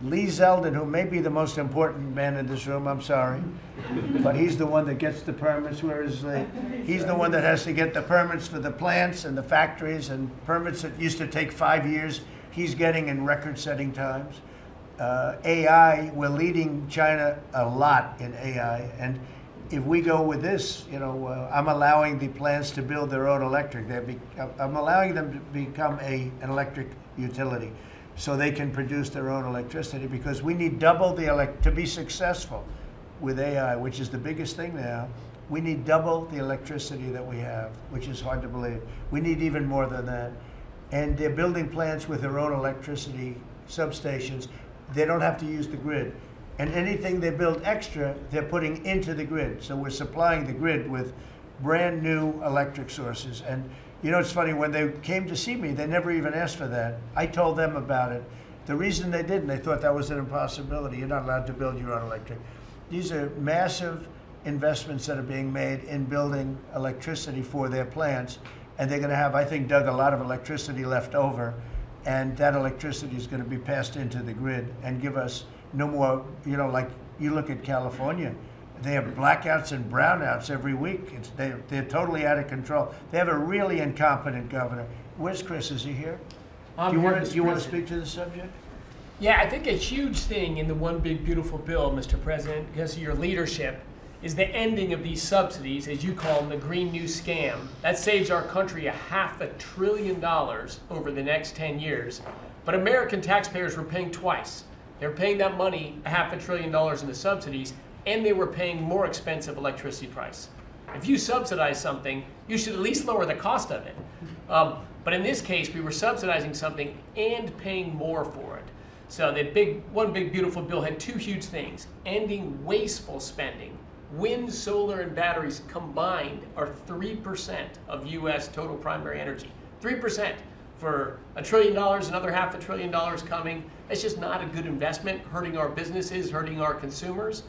Lee Zeldin, who may be the most important man in this room, I'm sorry, but he's the one that gets the permits. Where is Lee? He's the one that has to get the permits for the plants and the factories, and permits that used to take 5 years, he's getting in record-setting times. AI, we're leading China a lot in AI, and if we go with this, you know, I'm allowing the plants to build their own electric. I'm allowing them to become an electric utility, so they can produce their own electricity, because we need double to be successful with AI, which is the biggest thing now. We need double the electricity that we have, which is hard to believe. We need even more than that. And they're building plants with their own electricity substations. They don't have to use the grid. And anything they build extra, they're putting into the grid. So we're supplying the grid with brand new electric sources. And you know, it's funny, when they came to see me, they never even asked for that. I told them about it. The reason they didn't, they thought that was an impossibility. You're not allowed to build your own electric. These are massive investments that are being made in building electricity for their plants. And they're going to have, I think, Doug, a lot of electricity left over. And that electricity is going to be passed into the grid and give us no more, you know, like you look at California. They have blackouts and brownouts every week. They're totally out of control. They have a really incompetent governor. Where's Chris? Is he here? Do you want to speak to the subject? Yeah, I think a huge thing in the One Big Beautiful Bill, Mr. President, because of your leadership, is the ending of these subsidies, as you call them, the Green New Scam. That saves our country $500 billion over the next 10 years. But American taxpayers were paying twice. They were paying that money, $500 billion in the subsidies, and they were paying more expensive electricity price. If you subsidize something, you should at least lower the cost of it. But in this case, we were subsidizing something and paying more for it. So the one big beautiful bill had two huge things: ending wasteful spending. Wind, solar, and batteries combined are 3% of U.S. total primary energy. 3%. For $1 trillion, another $500 billion coming. It's just not a good investment, hurting our businesses, hurting our consumers.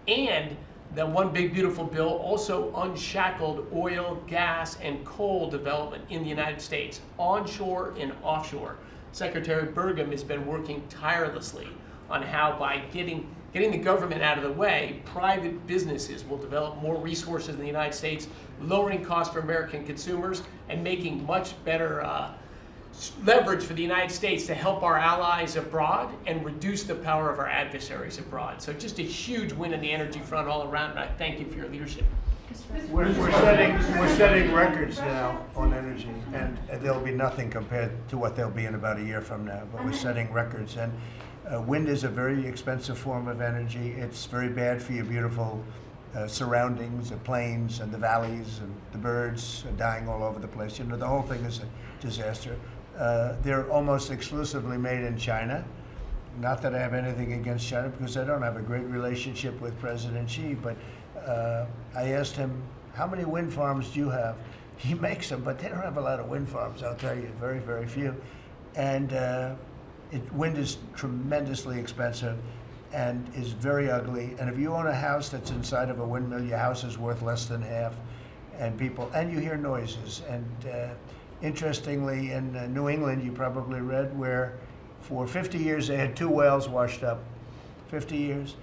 And the one big beautiful bill also unshackled oil, gas, and coal development in the United States, onshore and offshore. Secretary Burgum has been working tirelessly on how, by getting the government out of the way, private businesses will develop more resources in the United States, lowering costs for American consumers and making much better leverage for the United States to help our allies abroad and reduce the power of our adversaries abroad. So just a huge win on the energy front all around, and I thank you for your leadership. We're setting records now on energy, and there'll be nothing compared to what they'll be in about a year from now, but we're setting records. And wind is a very expensive form of energy. It's very bad for your beautiful surroundings, the plains and the valleys, and the birds are dying all over the place. You know, the whole thing is a disaster. They're almost exclusively made in China. Not that I have anything against China, because I don't have a great relationship with President Xi, but I asked him, how many wind farms do you have? He makes them, but they don't have a lot of wind farms, I'll tell you, very, very few. And wind is tremendously expensive and is very ugly. And if you own a house that's inside of a windmill, your house is worth less than half. And you hear noises. And interestingly, in New England, you probably read, where for 50 years they had 2 whales washed up, 50 years.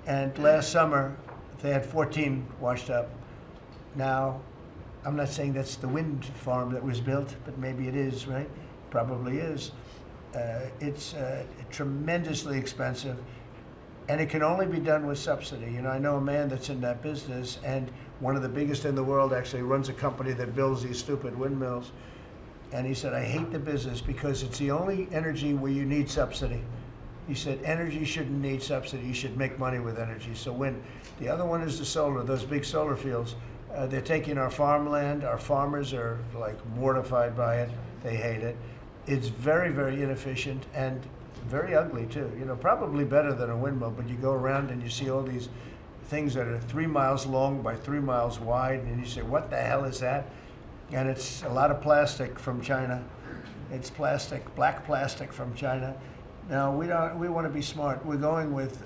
And last summer, they had 14 washed up. Now, I'm not saying that's the wind farm that was built, but maybe it is, right? Probably is. It's tremendously expensive, and it can only be done with subsidy. You know, I know a man that's in that business, and one of the biggest in the world actually runs a company that builds these stupid windmills. And he said, I hate the business because it's the only energy where you need subsidy. He said, energy shouldn't need subsidy. You should make money with energy. So wind. The other one is the solar, those big solar fields. They're taking our farmland. Our farmers are like mortified by it. They hate it. It's very, very inefficient and very ugly too. You know, probably better than a windmill, but you go around and you see all these things that are 3 miles long by 3 miles wide, and you say, what the hell is that? And it's a lot of plastic from China. It's plastic, black plastic from China. Now, we want to be smart. We're going with,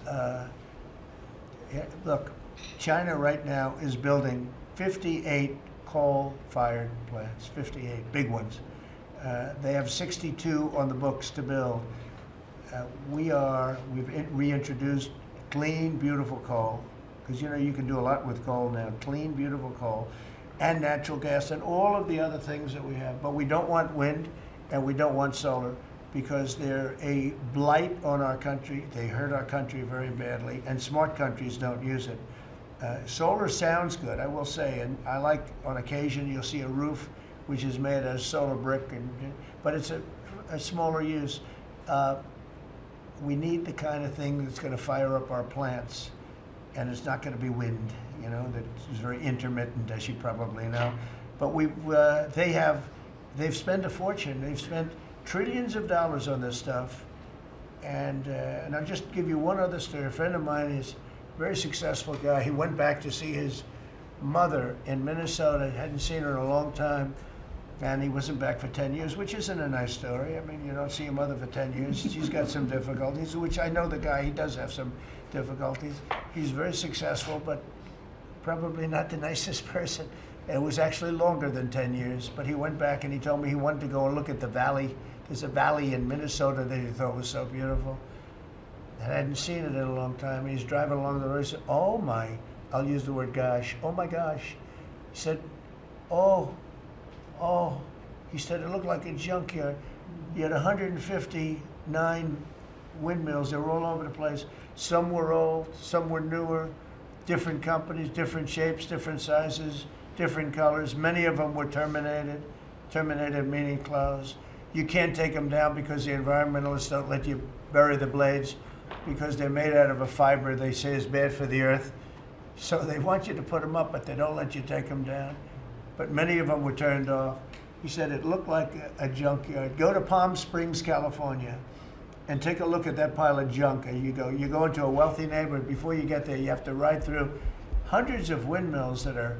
look, China right now is building 58 coal-fired plants, 58 big ones. They have 62 on the books to build. We've reintroduced clean, beautiful coal, because you know you can do a lot with coal now. Clean, beautiful coal, and natural gas, and all of the other things that we have. But we don't want wind, and we don't want solar, because they're a blight on our country. They hurt our country very badly, and smart countries don't use it. Solar sounds good, I will say, and I like, on occasion, you'll see a roof which is made as solar brick, but it's a smaller use. We need the kind of thing that's going to fire up our plants, and it's not going to be wind, you know, that's very intermittent, as you probably know. But they've spent a fortune. They've spent trillions of dollars on this stuff. And I'll just give you one other story. A friend of mine is a very successful guy. He went back to see his mother in Minnesota. He hadn't seen her in a long time. And he wasn't back for 10 years, which isn't a nice story. I mean, you don't see your mother for 10 years. She's got some difficulties, which I know the guy, he does have some difficulties. He's very successful, but probably not the nicest person. It was actually longer than 10 years, but he went back and he told me he wanted to go and look at the valley. There's a valley in Minnesota that he thought was so beautiful. And I hadn't seen it in a long time. He's driving along the road. He said, oh my, I'll use the word gosh, oh my gosh. He said, oh, he said, it looked like a junkyard. You had 159 windmills. They were all over the place. Some were old, some were newer, different companies, different shapes, different sizes, different colors. Many of them were terminated. Terminated meaning closed. You can't take them down because the environmentalists don't let you bury the blades because they're made out of a fiber they say is bad for the earth. So they want you to put them up, but they don't let you take them down. But many of them were turned off. He said it looked like a junkyard. Go to Palm Springs, California, and take a look at that pile of junk. And you go into a wealthy neighborhood. Before you get there, you have to ride through hundreds of windmills that are,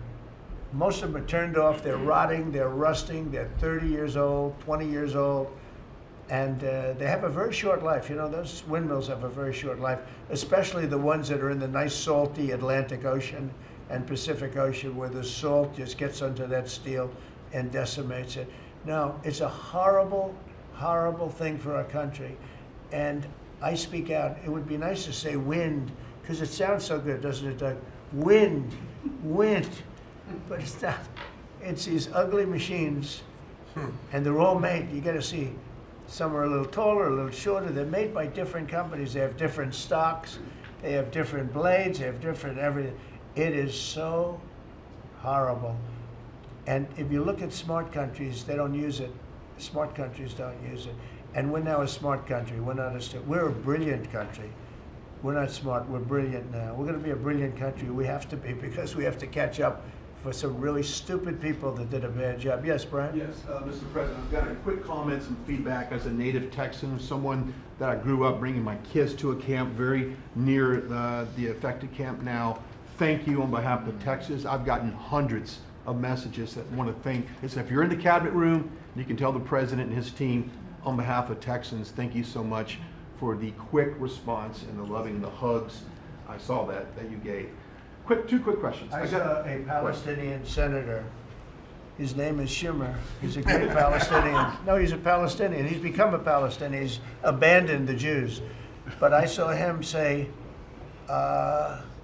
most of them are turned off. They're rotting, they're rusting, they're 30 years old, 20 years old, and they have a very short life. You know, those windmills have a very short life, especially the ones that are in the nice salty Atlantic Ocean and Pacific Ocean where the salt just gets under that steel and decimates it. No, it's a horrible, horrible thing for our country. And I speak out. It would be nice to say wind, because it sounds so good, doesn't it, Doug? Wind, wind. But it's not. It's these ugly machines, and they're all made. You got to see, some are a little taller, a little shorter. They're made by different companies. They have different stocks. They have different blades. They have different everything. It is so horrible. And if you look at smart countries, they don't use it. Smart countries don't use it. And we're now a smart country. We're not a. We're a brilliant country. We're not smart. We're brilliant now. We're going to be a brilliant country. We have to be, because we have to catch up for some really stupid people that did a bad job. Yes, Brian? Yes, Mr. President, I've got a quick comment, some feedback as a native Texan, someone that I grew up bringing my kids to a camp very near the affected camp now. Thank you on behalf of Texas. I've gotten hundreds of messages that want to thank. It's if you're in the cabinet room, you can tell the president and his team on behalf of Texans, thank you so much for the quick response and the loving, the hugs. I saw that you gave. Two quick questions. I saw a Palestinian senator. His name is Schumer. He's a great Palestinian. No, he's a Palestinian. He's become a Palestinian. He's abandoned the Jews. But I saw him say,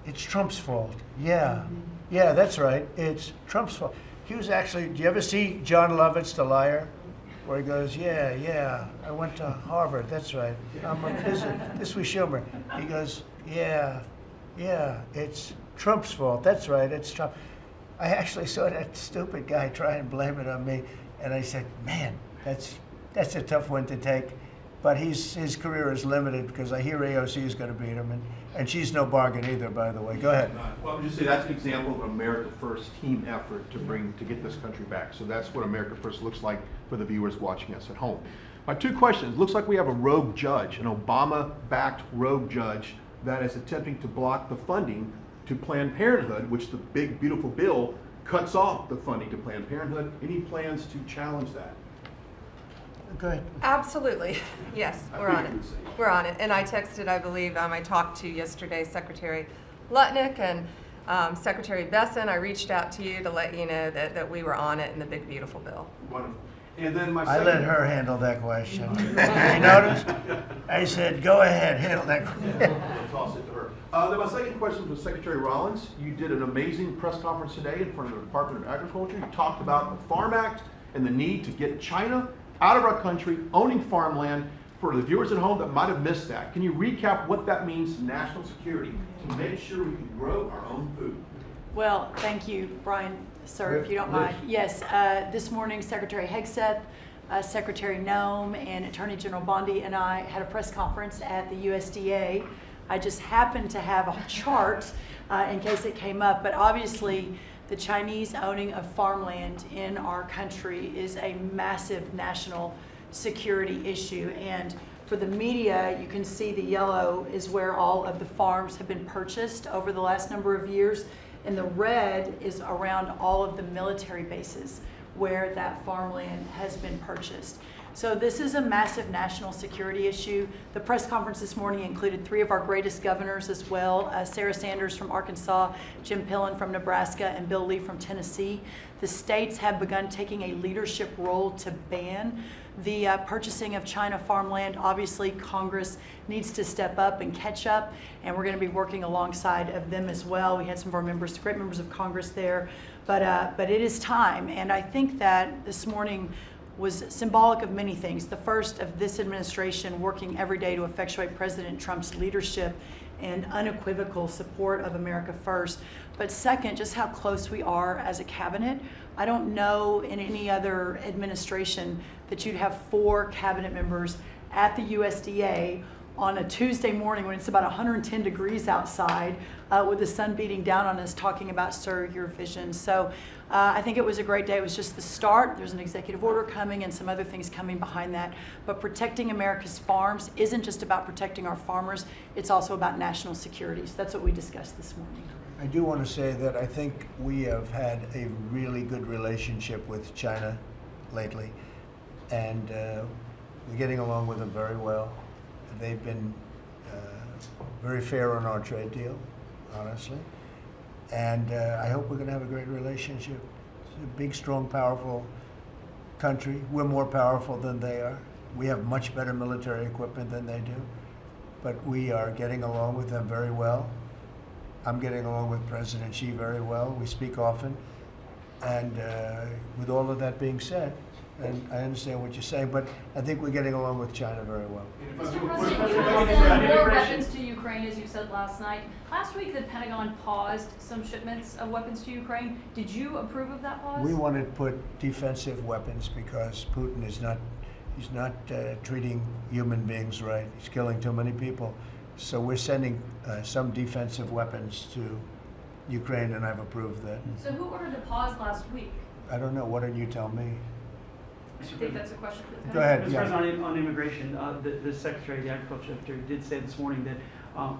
it's Trump's fault. Yeah, that's right. It's Trump's fault. He was actually, do you ever see John Lovett's The Liar? Where he goes, yeah, I went to Harvard. That's right. This was Schumer. He goes, yeah, it's Trump's fault. That's right, it's Trump. I actually saw that stupid guy try and blame it on me, and I said, man, that's a tough one to take. But his career is limited because I hear AOC is going to beat him, and she's no bargain either, by the way. Go ahead. Well, I'm just saying that's an example of an America First team effort to get this country back. So that's what America First looks like for the viewers watching us at home. My two questions. Looks like we have a rogue judge, an Obama-backed rogue judge that is attempting to block the funding to Planned Parenthood, which the big, beautiful bill cuts off the funding to Planned Parenthood. Any plans to challenge that? Okay. Absolutely. Yes, we're on it. We're on it. And I texted, I believe, I talked to yesterday Secretary Lutnick and Secretary Besson. I reached out to you to let you know that we were on it in the big, beautiful bill. Wonderful. And then my I let her handle that question. You notice? I said, go ahead, handle that question. I'll toss it to her. Then my second question was Secretary Rollins. You did an amazing press conference today in front of the Department of Agriculture. You talked about the Farm Act and the need to get China out of our country, owning farmland. For the viewers at home that might have missed that, can you recap what that means to national security to make sure we can grow our own food? Well, thank you, Brian, sir, if you don't mind. Yes, this morning Secretary Hegseth, Secretary Nome, and Attorney General Bondi and I had a press conference at the USDA. I just happened to have a chart in case it came up, but obviously the Chinese owning of farmland in our country is a massive national security issue. And for the media, you can see the yellow is where all of the farms have been purchased over the last number of years, and the red is around all of the military bases where that farmland has been purchased. So this is a massive national security issue. The press conference this morning included 3 of our greatest governors as well, Sarah Sanders from Arkansas, Jim Pillen from Nebraska, and Bill Lee from Tennessee. The states have begun taking a leadership role to ban the purchasing of China farmland. Obviously, Congress needs to step up and catch up, and we're going to be working alongside of them as well. We had some of our members, great members of Congress there, but it is time, and I think that this morning was symbolic of many things. The first of this administration working every day to effectuate President Trump's leadership and unequivocal support of America First. But second, just how close we are as a cabinet. I don't know in any other administration that you'd have 4 cabinet members at the USDA on a Tuesday morning when it's about 110 degrees outside with the sun beating down on us talking about, sir, your vision. So I think it was a great day. It was just the start. There's an executive order coming and some other things coming behind that. But protecting America's farms isn't just about protecting our farmers. It's also about national security. So that's what we discussed this morning. I do want to say that I think we have had a really good relationship with China lately, and we're getting along with them very well. They've been very fair on our trade deal, honestly, and I hope we're going to have a great relationship. It's a big, strong, powerful country. We're more powerful than they are. We have much better military equipment than they do, but we are getting along with them very well. I'm getting along with President Xi very well. We speak often. And with all of that being said, and I understand what you're saying, but I think we're getting along with China very well. Mr. President, you have sent more weapons to Ukraine, as you said last night. Last week, the Pentagon paused some shipments of weapons to Ukraine. Did you approve of that pause? We wanted to put defensive weapons because Putin is not, he's not treating human beings right. He's killing too many people. So we're sending some defensive weapons to Ukraine, and I've approved that. So who ordered the pause last week? I don't know. Why don't you tell me? I think that's a question for the Pentagon. Go ahead. Mr. Yeah. President, on immigration, the Secretary of the Agriculture did say this morning that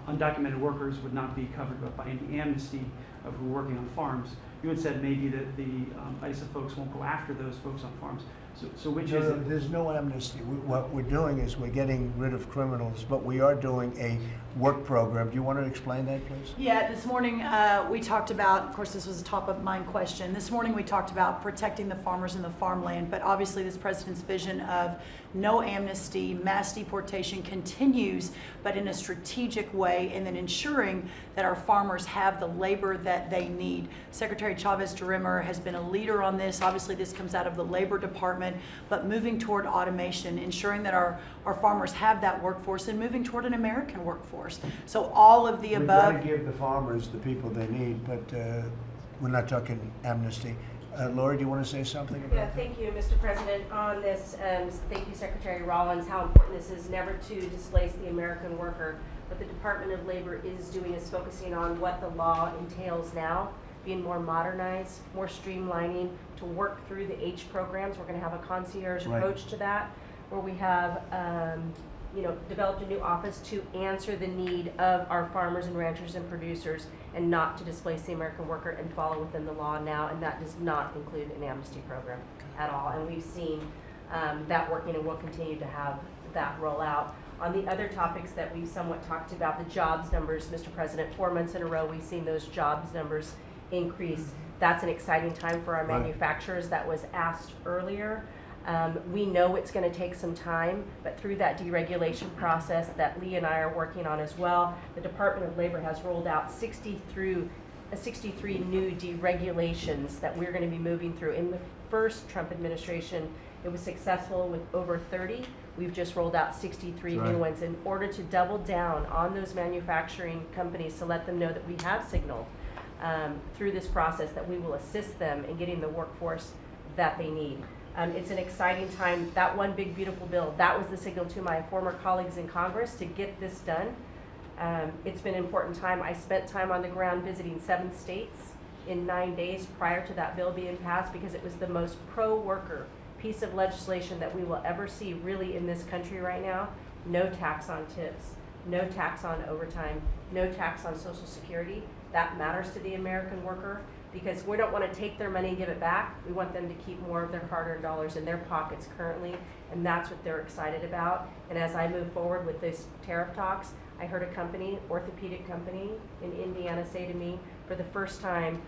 undocumented workers would not be covered by any amnesty of who are working on farms. You had said maybe that the ISA folks won't go after those folks on farms. So which is it? There's no amnesty. What we're doing is we're getting rid of criminals, but we are doing a work program. Do you want to explain that, please? Yeah, this morning we talked about, of course this was a top of mind question, this morning we talked about protecting the farmers and the farmland, but obviously this president's vision of no amnesty, mass deportation continues, but in a strategic way, and then ensuring that our farmers have the labor that they need. Secretary Chavez-DeRimmer has been a leader on this. Obviously this comes out of the Labor Department, but moving toward automation, ensuring that our farmers have that workforce, and moving toward an American workforce. So all of the above. We've got to give the farmers the people they need, but we're not talking amnesty. Lori, do you want to say something about that? Thank you, Mr. President. On this, thank you, Secretary Rollins, how important this is never to displace the American worker. What the Department of Labor is doing is focusing on what the law entails now, being more modernized, more streamlining, to work through the H programs. We're going to have a concierge approach to that, where we have developed a new office to answer the need of our farmers and ranchers and producers, and not to displace the American worker, and follow within the law now, and that does not include an amnesty program at all. And we've seen that working, and we'll continue to have that roll out. On the other topics that we've somewhat talked about, the jobs numbers, Mr. President, 4 months in a row we've seen those jobs numbers increase. That's an exciting time for our manufacturers. That was asked earlier. We know it's going to take some time, but through that deregulation process that Lee and I are working on as well, the Department of Labor has rolled out 63 new deregulations that we're going to be moving through. In the first Trump administration, it was successful with over 30. We've just rolled out 63 new ones in order to double down on those manufacturing companies, to let them know that we have signaled through this process that we will assist them in getting the workforce that they need. It's an exciting time. That one big beautiful bill, that was the signal to my former colleagues in Congress to get this done. It's been an important time. I spent time on the ground visiting 7 states in 9 days prior to that bill being passed, because it was the most pro-worker piece of legislation that we will ever see really in this country right now. No tax on tips, no tax on overtime, no tax on Social Security. That matters to the American worker, because we don't want to take their money and give it back. We want them to keep more of their hard-earned dollars in their pockets currently, and that's what they're excited about. And as I move forward with these tariff talks, I heard a company, orthopedic company in Indiana, say to me, for the first time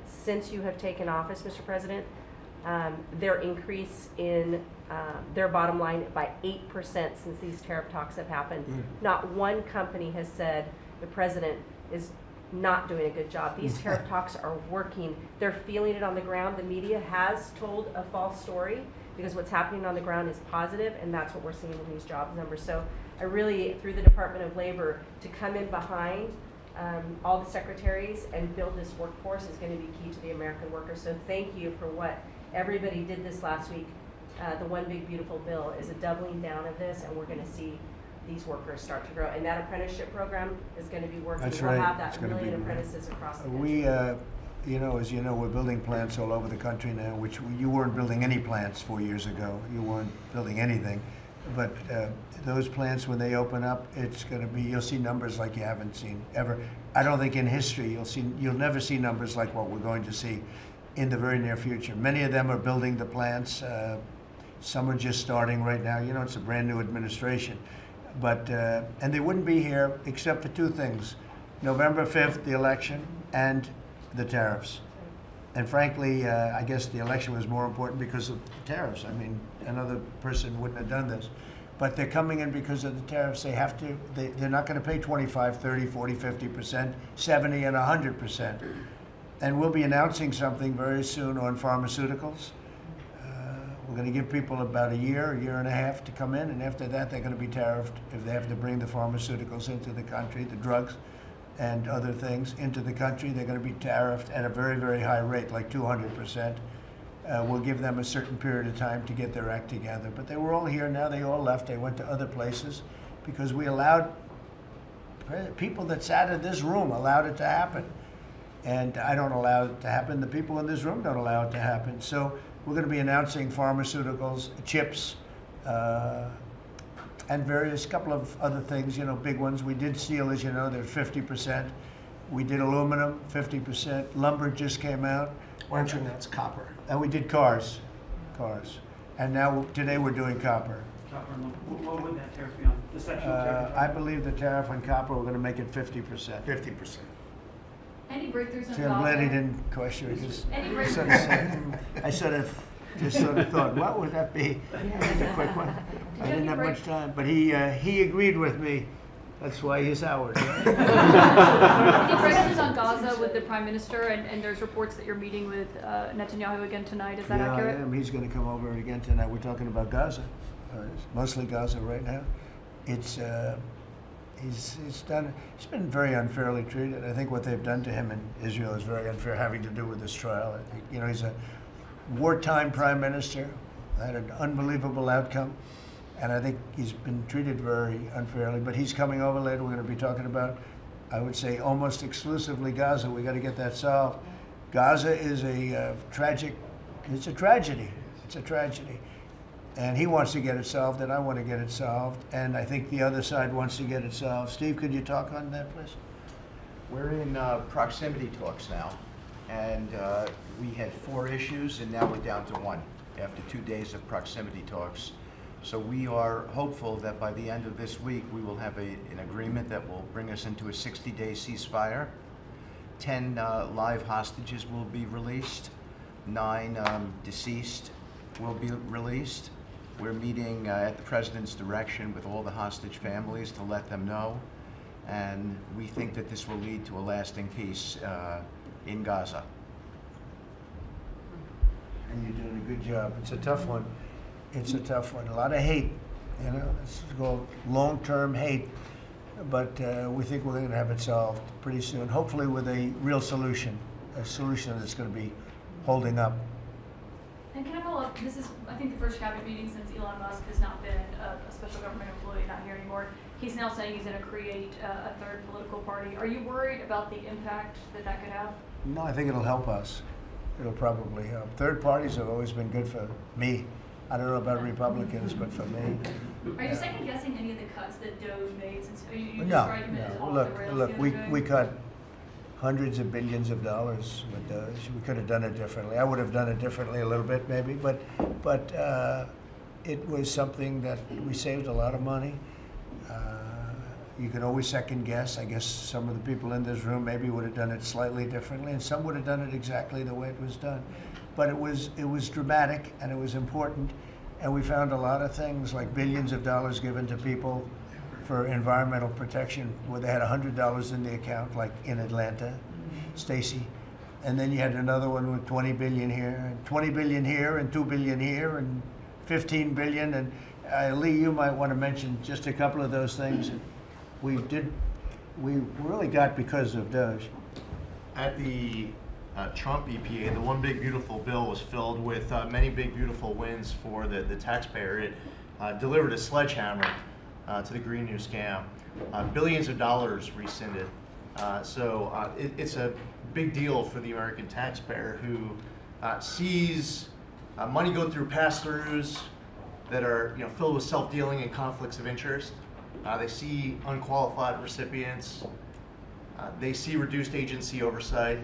since you have taken office, Mr. President, their increase in their bottom line by 8% since these tariff talks have happened. Not one company has said the president is not doing a good job. These tariff talks are working. They're feeling it on the ground. The media has told a false story, because what's happening on the ground is positive, and that's what we're seeing in these jobs numbers. So I really, through the Department of Labor, to come in behind all the secretaries and build this workforce is going to be key to the American worker. So thank you for what everybody did this last week. The One Big Beautiful Bill is a doubling down of this, and we're going to see these workers start to grow. And that apprenticeship program is going to be working. That's we'll right. have that It's gonna 1 million be great. apprentices across the country. We, you know, as you know, we're building plants all over the country now, which you weren't building any plants 4 years ago. You weren't building anything. But those plants, when they open up, it's going to be, you'll see numbers like you haven't seen ever. I don't think in history you'll never see numbers like what we're going to see in the very near future. Many of them are building the plants. Some are just starting right now. You know, it's a brand new administration. But, and they wouldn't be here except for two things. November 5th, the election, and the tariffs. And frankly, I guess the election was more important because of the tariffs. I mean, another person wouldn't have done this. But they're coming in because of the tariffs. They have to, they're not going to pay 25, 30, 40, 50%, 70, and 100%. And we'll be announcing something very soon on pharmaceuticals. We're going to give people about a year and a half to come in, and after that they're going to be tariffed if they have to bring the pharmaceuticals into the country, the drugs and other things into the country. They're going to be tariffed at a very, very high rate, like 200%. We'll give them a certain period of time to get their act together. But they were all here, now they all left. They went to other places because we allowed, people that sat in this room allowed it to happen. And I don't allow it to happen. The people in this room don't allow it to happen. So we're going to be announcing pharmaceuticals, chips, and various couple of other things, you know, big ones. We did steel, as you know, they're 50%. We did aluminum, 50%. Lumber just came out. Why don't you announce copper? And we did cars. And now, today we're doing copper. Copper and lumber. What would that tariff be on? The section tariff? I believe the tariff on copper, we're going to make it 50%. 50%. Any breakthroughs in See, I'm glad he Gaza? didn't question it. Just, Any I breakthroughs? sort of said, I sort of thought, what would that be? It was a quick one. I didn't have much time, but he agreed with me. That's why he's ours. Right? Any breakthroughs on Gaza with the Prime Minister, and there's reports that you're meeting with Netanyahu again tonight. Is that accurate? I am. He's going to come over again tonight. We're talking about Gaza, mostly Gaza right now. It's he's been very unfairly treated. I think what they've done to him in Israel is very unfair, having to do with this trial. I think, you know, he's a wartime prime minister, had an unbelievable outcome, and I think he's been treated very unfairly. But he's coming over later. We're going to be talking about, I would say, almost exclusively Gaza. We got to get that solved. Gaza is a tragic. It's a tragedy. It's a tragedy. And he wants to get it solved, and I want to get it solved, and I think the other side wants to get it solved. Steve, could you talk on that, please? We're in proximity talks now, and we had 4 issues, and now we're down to 1 after 2 days of proximity talks. So we are hopeful that by the end of this week, we will have an agreement that will bring us into a 60-day ceasefire. 10 live hostages will be released. 9 deceased will be released. We're meeting at the President's direction with all the hostage families to let them know. And we think that this will lead to a lasting peace in Gaza. And you're doing a good job. It's a tough one. It's a tough one. A lot of hate, you know. It's called long-term hate. But we think we're going to have it solved pretty soon, hopefully with a real solution, a solution that's going to be holding up. And can I follow up? This is, I think, the first cabinet meeting since Elon Musk has not been a special government employee, not here anymore. He's now saying he's going to create a third political party. Are you worried about the impact that that could have? No, I think it'll help us. It'll probably help. Third parties have always been good for me. I don't know about Republicans, but for me. Are you second guessing any of the cuts that Doge made since you No, described him as no. off the rails? Look, we cut hundreds of billions of dollars with Doge. We could have done it differently. I would have done it differently a little bit, maybe, but it was something that we saved a lot of money. You can always second guess. I guess some of the people in this room maybe would have done it slightly differently, and some would have done it exactly the way it was done. But it was dramatic, and it was important, and we found a lot of things like billions of dollars given to people for environmental protection, where they had $100 in the account, like in Atlanta, Stacy. And then you had another one with 20 billion here, and 20 billion here, and 2 billion here, and 15 billion, and Lee, you might want to mention just a couple of those things that we really got because of Doge. At the Trump EPA, the One Big Beautiful Bill was filled with many big beautiful wins for the taxpayer. It delivered a sledgehammer to the Green New scam. Billions of dollars rescinded. It's a big deal for the American taxpayer who sees money go through pass-throughs that are filled with self-dealing and conflicts of interest. They see unqualified recipients. They see reduced agency oversight,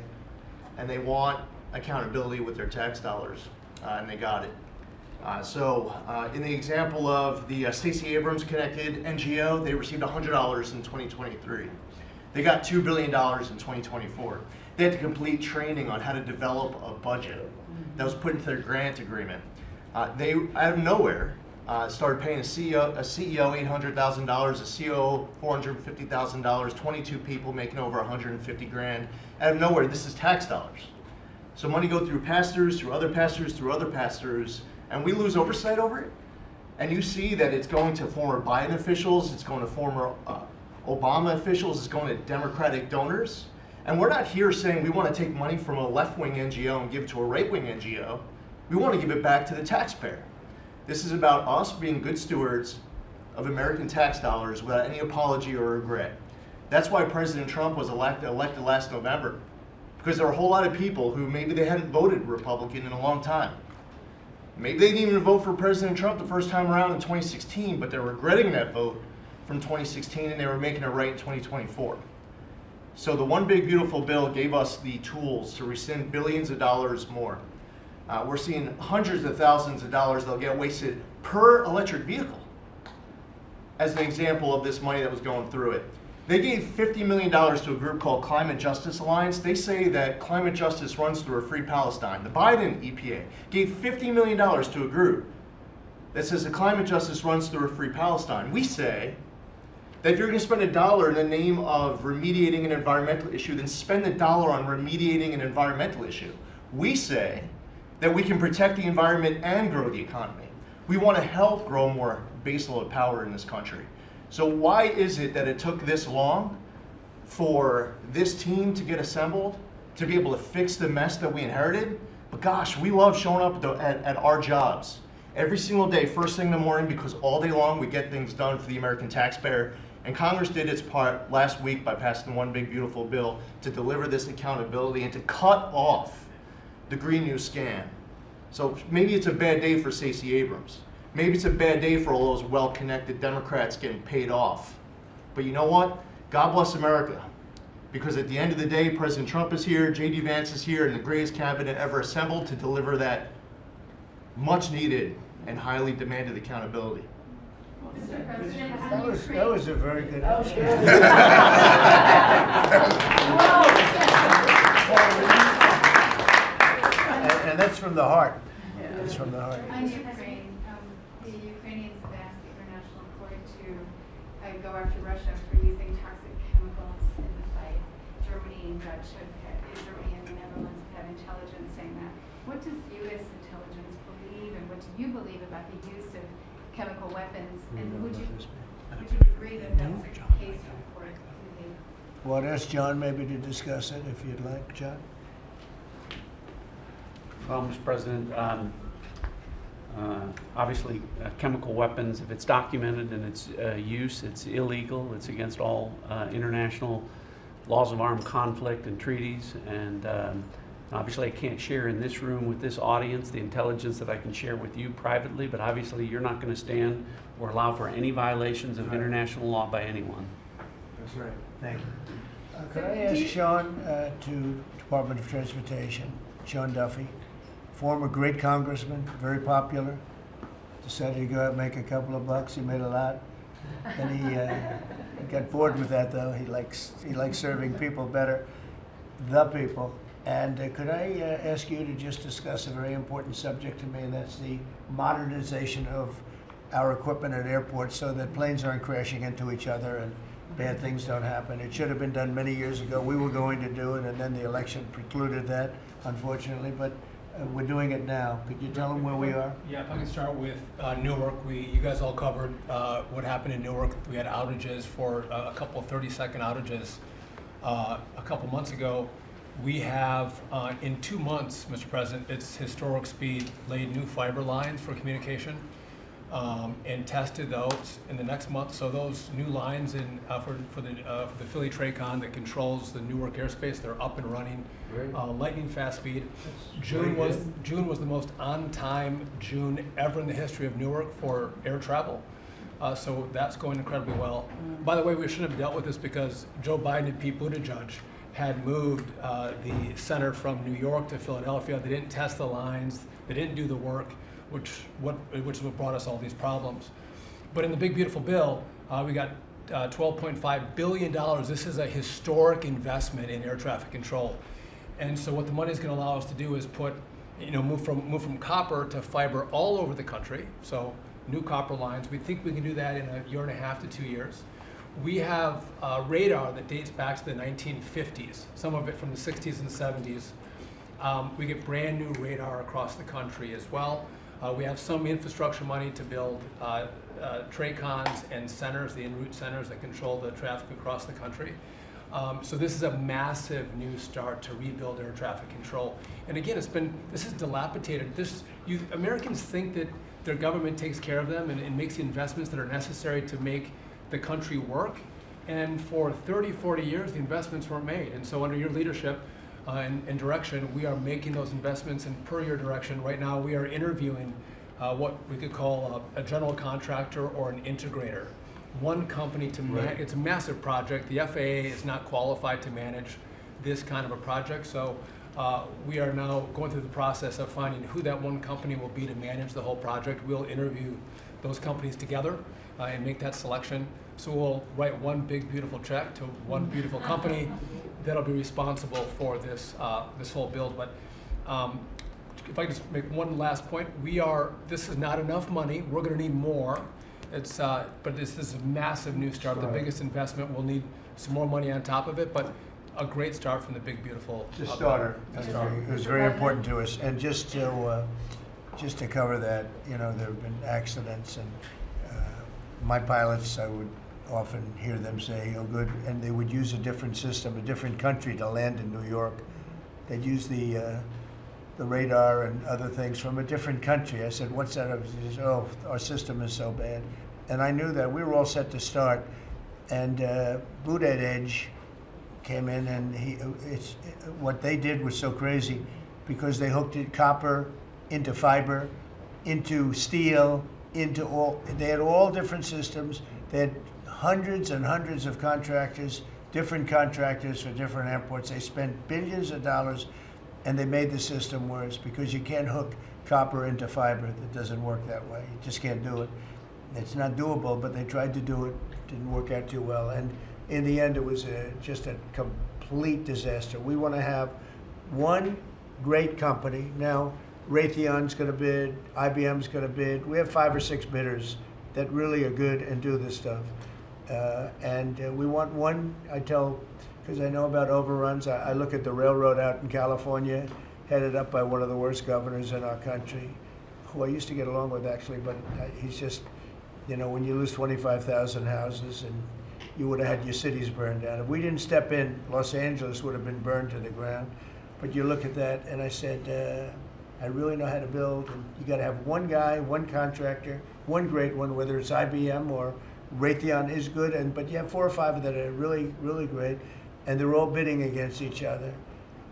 and they want accountability with their tax dollars, and they got it. In the example of the Stacey Abrams connected NGO, they received $100 in 2023. They got $2 billion in 2024. They had to complete training on how to develop a budget that was put into their grant agreement. They, out of nowhere, started paying a CEO $800,000, a COO $450,000, 22 people making over 150 grand. Out of nowhere, this is tax dollars. So money go through pass-throughs, through other pass-throughs, through other pass-throughs, and we lose oversight over it. And you see that it's going to former Biden officials, it's going to former Obama officials, it's going to Democratic donors. And we're not here saying we want to take money from a left-wing NGO and give it to a right-wing NGO. We want to give it back to the taxpayer. This is about us being good stewards of American tax dollars without any apology or regret. That's why President Trump was elected last November, because there were a whole lot of people who maybe they hadn't voted Republican in a long time. Maybe they didn't even vote for President Trump the first time around in 2016, but they're regretting that vote from 2016 and they were making it right in 2024. So the One Big Beautiful Bill gave us the tools to rescind billions of dollars more. We're seeing hundreds of thousands of dollars that'll get wasted per electric vehicle as an example of this money that was going through it. They gave $50 million to a group called Climate Justice Alliance. They say that climate justice runs through a free Palestine. The Biden EPA gave $50 million to a group that says the climate justice runs through a free Palestine. We say that if you're going to spend $1 in the name of remediating an environmental issue, then spend $1 on remediating an environmental issue. We say that we can protect the environment and grow the economy. We want to help grow more baseload power in this country. So why is it that it took this long for this team to get assembled, to be able to fix the mess that we inherited? But gosh, we love showing up at our jobs every single day, first thing in the morning, because all day long we get things done for the American taxpayer. And Congress did its part last week by passing the One Big Beautiful Bill to deliver this accountability and to cut off the Green New scam. So maybe it's a bad day for Stacey Abrams. Maybe it's a bad day for all those well-connected Democrats getting paid off. But you know what? God bless America. Because at the end of the day, President Trump is here, J.D. Vance is here, and the greatest cabinet ever assembled to deliver that much-needed and highly demanded accountability. That was a very good answer. And that's from the heart. That's from the heart. On Ukraine, the Ukrainians have asked the International Court to go after Russia for using toxic chemicals in the fight. Germany and Germany and the Netherlands have had intelligence saying that. What does U.S. intelligence believe, and what do you believe about the use of chemical weapons? And would you agree that that's the case in court? Well, I'd ask John maybe to discuss it if you'd like, John. Well, Mr. President, obviously chemical weapons, if it's documented in its use, it's illegal. It's against all international laws of armed conflict and treaties. And obviously I can't share in this room with this audience the intelligence that I can share with you privately, but obviously you're not going to stand or allow for any violations of international law by anyone. That's right. Thank you. Could I ask Sean to Department of Transportation, Sean Duffy, former great congressman, very popular, decided to go out and make a couple of bucks. He made a lot. Then he got bored with that, though. He likes serving people better, the people. And could I ask you to just discuss a very important subject to me, and that's the modernization of our equipment at airports so that planes aren't crashing into each other and bad things don't happen. It should have been done many years ago. We were going to do it, and then the election precluded that, unfortunately. But we're doing it now. Could you tell them where we are? Yeah, if I can start with Newark. You guys all covered what happened in Newark. We had outages for a couple of 30-second outages a couple months ago. We have, in 2 months, Mr. President, it's historic speed, laid new fiber lines for communication and tested those in the next month. So those new lines for the Philly Tracon that controls the Newark airspace, they're up and running, lightning fast speed. June was the most on-time June ever in the history of Newark for air travel. So that's going incredibly well. By the way, we shouldn't have dealt with this because Joe Biden and Pete Buttigieg had moved the center from New York to Philadelphia. They didn't test the lines. They didn't do the work, which is what brought us all these problems. But in the big beautiful bill, we got $12.5 billion. This is a historic investment in air traffic control. And so what the money is going to allow us to do is move from copper to fiber all over the country. So new copper lines. We think we can do that in 1.5 to 2 years. We have radar that dates back to the 1950s, some of it from the 60s and 70s. We get brand new radar across the country as well. We have some infrastructure money to build TRACONs and centers, the en route centers that control the traffic across the country. So this is a massive new start to rebuild air traffic control. And again, this is dilapidated. Americans think that their government takes care of them and makes the investments that are necessary to make the country work. And for 30, 40 years, the investments weren't made. And so under your leadership and direction, we are making those investments. And per your direction, right now we are interviewing what we could call a general contractor or an integrator. One company to manage. It's a massive project. The FAA is not qualified to manage this kind of a project. So we are now going through the process of finding who that one company will be to manage the whole project. We'll interview those companies together and make that selection. So we'll write one big beautiful check to one beautiful company that'll be responsible for this this whole build. But if I could just make one last point, this is not enough money. We're going to need more. But this is a massive new start. The biggest investment. We'll need some more money on top of it, but a great start from the big beautiful. It's a starter. It was very important to us, and just to cover that, there have been accidents, and my pilots, I would often hear them say, "Oh, good," and they would use a different system, a different country to land in New York. They'd use the radar and other things from a different country. I said, "What's that?" He says, "Oh, our system is so bad," and I knew that we were all set to start, and Boot at Edge came in, and what they did was so crazy because they hooked it copper into fiber, into steel, they had all different systems. They had hundreds and hundreds of contractors, different contractors for different airports. They spent billions of dollars, and they made the system worse because you can't hook copper into fiber. That doesn't work that way. You just can't do it. It's not doable, but they tried to do it. Didn't work out too well. And in the end, it was just a complete disaster. We want to have one great company. Now, Raytheon's going to bid, IBM's going to bid. We have 5 or 6 bidders that really are good and do this stuff. And we want one, because I know about overruns. I look at the railroad out in California, headed up by one of the worst governors in our country, who I used to get along with actually, but he's just, when you lose 25,000 houses and you would have had your cities burned down. If we didn't step in, Los Angeles would have been burned to the ground. But you look at that, and I said, I really know how to build, and you got to have one guy, one contractor, one great one, whether it's IBM or Raytheon is good, but you have 4 or 5 that are really, really great, and they're all bidding against each other.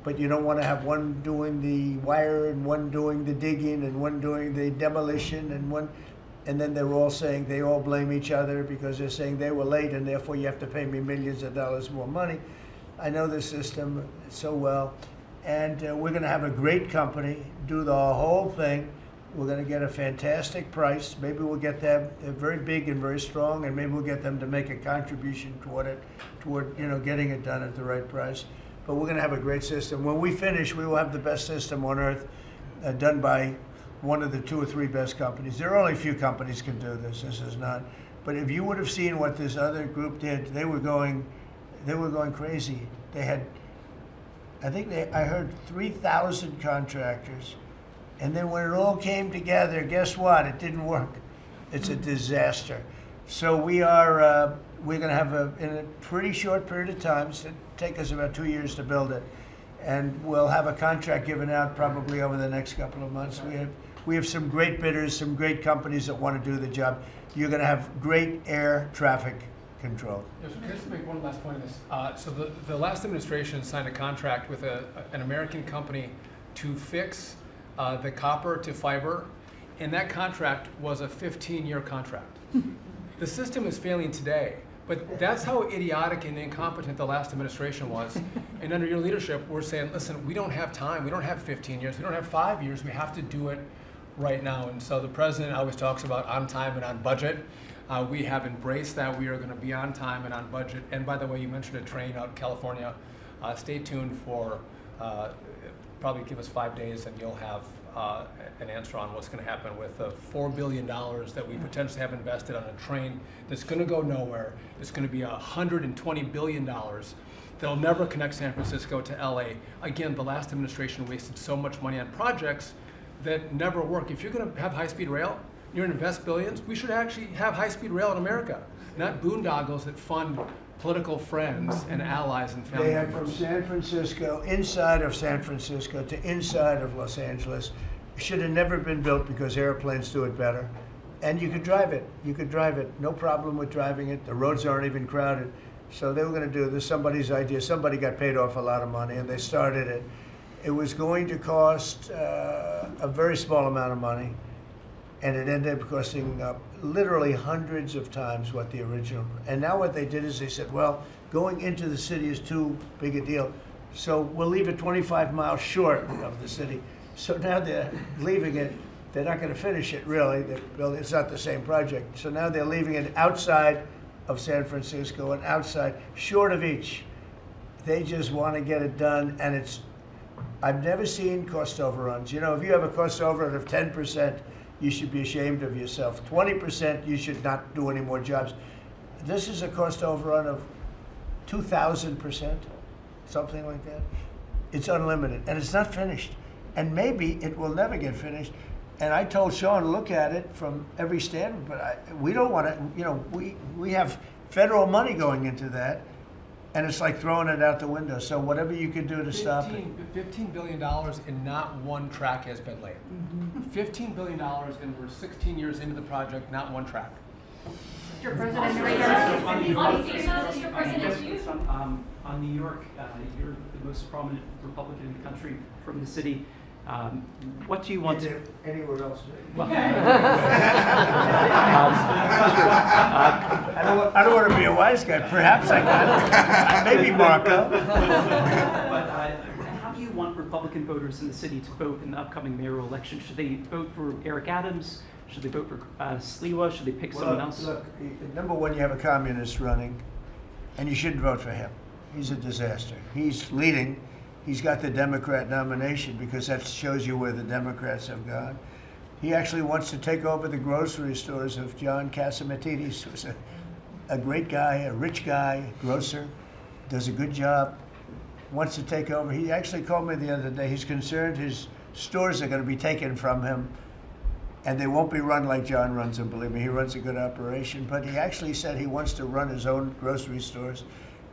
But you don't want to have one doing the wire and one doing the digging and one doing the demolition and then they're all saying they all blame each other because they're saying they were late and therefore you have to pay me millions of dollars more money. I know the system so well, and we're going to have a great company do the whole thing. We're going to get a fantastic price. Maybe we'll get them, they're very big and very strong, and maybe we'll get them to make a contribution toward getting it done at the right price. But we're going to have a great system. When we finish, we will have the best system on earth, done by one of the 2 or 3 best companies. There are only a few companies can do this. This is not. But if you would have seen what this other group did, they were going crazy. They had, I heard 3,000 contractors And then when it all came together, guess what? It didn't work. It's a disaster. So we're going to have in a pretty short period of time, so it'll take us about 2 years to build it, and we'll have a contract given out probably over the next couple of months. We have some great bidders, some great companies that want to do the job. You're going to have great air traffic control. Yes, can I just make one last point on this? So the last administration signed a contract with an American company to fix the copper to fiber, and that contract was a 15-year contract. The system is failing today, but that's how idiotic and incompetent the last administration was. And under your leadership, we're saying, listen, we don't have time. We don't have 15 years. We don't have 5 years. We have to do it right now. And so the president always talks about on time and on budget. We have embraced that. We are going to be on time and on budget. And by the way, you mentioned a train out in California. Stay tuned for, probably give us 5 days and you'll have an answer on what's going to happen with the $4 billion that we potentially have invested on a train that's going to go nowhere. It's going to be $120 billion that'll never connect San Francisco to LA. Again, the last administration wasted so much money on projects that never work. If you're going to have high-speed rail, you're going to invest billions, we should actually have high-speed rail in America, not boondoggles that fund political friends and allies and family They have members. from San Francisco, inside of San Francisco to inside of Los Angeles. Should have never been built because airplanes do it better. And you could drive it. You could drive it. No problem with driving it. The roads aren't even crowded. So they were going to do this. Somebody's idea. Somebody got paid off a lot of money and they started it. It was going to cost a very small amount of money. And it ended up costing literally hundreds of times what the original. And now what they did is they said, well, going into the city is too big a deal. So we'll leave it 25 miles short of the city. So now they're leaving it. They're not going to finish it, really. It's not the same project. So now they're leaving it outside of San Francisco and outside, short of each. They just want to get it done, and I've never seen cost overruns. You know, if you have a cost overrun of 10%, you should be ashamed of yourself. 20%, you should not do any more jobs. This is a cost overrun of 2,000%, something like that. It's unlimited, and it's not finished. And maybe it will never get finished. And I told Sean, look at it from every standpoint, but we don't want to, you know, we have federal money going into that, and it's like throwing it out the window. So whatever you could do to stop it. $15 billion and not one track has been laid. $15 billion and we're 16 years into the project, not one track. Mr. President, on New York, you're the most prominent Republican in the country from the city. What do you want to... Anywhere else? Well, I don't want to be a wise guy. Perhaps I can. Maybe Marco. But how do you want Republican voters in the city to vote in the upcoming mayoral election? Should they vote for Eric Adams? Should they vote for Sliwa? Should they pick someone else? Look, number one, you have a communist running, and you shouldn't vote for him. He's a disaster. He's leading. He's got the Democrat nomination because that shows you where the Democrats have gone. He actually wants to take over the grocery stores of John Catsimatidis, who's a great guy, a rich guy, grocer, does a good job, wants to take over. He actually called me the other day. He's concerned his stores are going to be taken from him, and they won't be run like John runs them, believe me. He runs a good operation, but he actually said he wants to run his own grocery stores.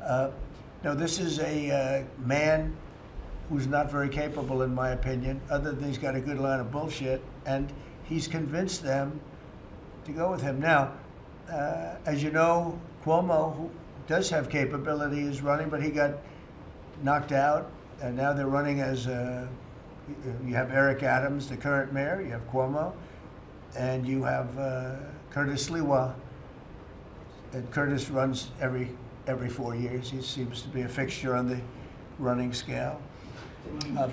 No, this is a man who's not very capable, in my opinion, other than he's got a good line of bullshit, and he's convinced them to go with him. Now, as you know, Cuomo, who does have capability, is running, but he got knocked out, and now they're running as, you have Eric Adams, the current mayor, you have Cuomo, and you have Curtis Sliwa. And Curtis runs every 4 years. He seems to be a fixture on the running scale.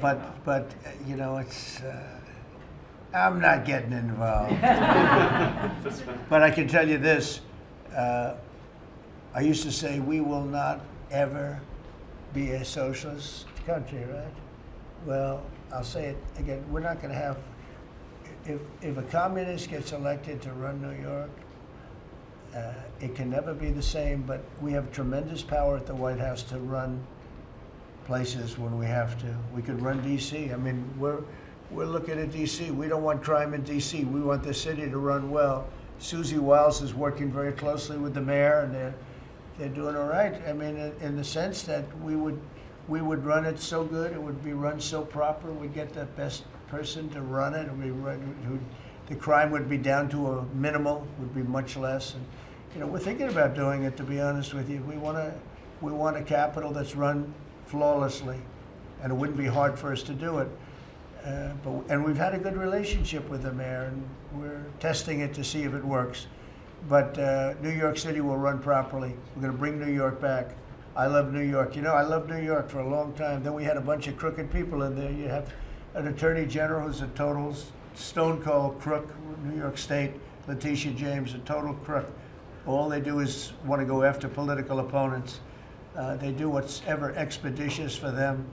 But you know, it's I'm not getting involved. But I can tell you this: I used to say we will not ever be a socialist country, right? Well, I'll say it again: we're not going to have. If a communist gets elected to run New York, it can never be the same. But we have tremendous power at the White House to run places when we have to. We could run D.C. I mean, we're looking at DC. We don't want crime in DC. We want the city to run well. Susie Wiles is working very closely with the mayor, and they're doing all right. I mean, in the sense that we would run it so good, it would be run so proper, we'd get the best person to run it, the crime would be down to a minimal, would be much less. And, you know, we're thinking about doing it, to be honest with you. We want a capital that's run flawlessly, and it wouldn't be hard for us to do it. And we've had a good relationship with the mayor, and we're testing it to see if it works. But New York City will run properly. We're going to bring New York back. I love New York. You know, I loved New York for a long time. Then we had a bunch of crooked people in there. You have an attorney general who's a total stone cold crook, New York State, Letitia James, a total crook. All they do is want to go after political opponents. They do what's ever expeditious for them.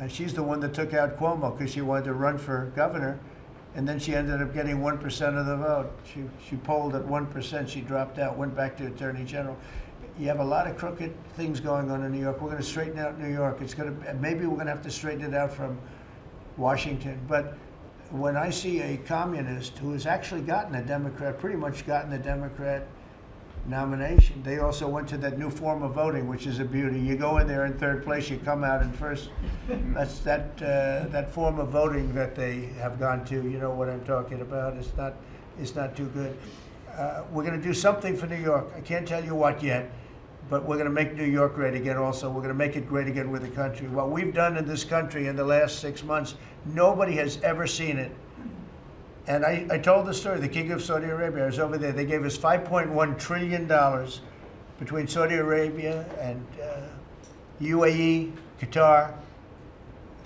She's the one that took out Cuomo because she wanted to run for governor, and then she ended up getting 1% of the vote. She polled at 1%. She dropped out, went back to attorney general. You have a lot of crooked things going on in New York. We're going to straighten out New York. Maybe we're going to have to straighten it out from Washington. But when I see a communist who has actually gotten a Democrat, pretty much gotten a Democrat nomination, they also went to that new form of voting, which is a beauty. You go in there in third place, you come out in first. That's that form of voting that they have gone to. You know what I'm talking about. It's not too good. We're going to do something for New York. I can't tell you what yet, but we're going to make New York great again also. We're going to make it great again with the country. What we've done in this country in the last 6 months, nobody has ever seen it. And I told the story, the King of Saudi Arabia, I was over there. They gave us $5.1 trillion between Saudi Arabia and UAE, Qatar.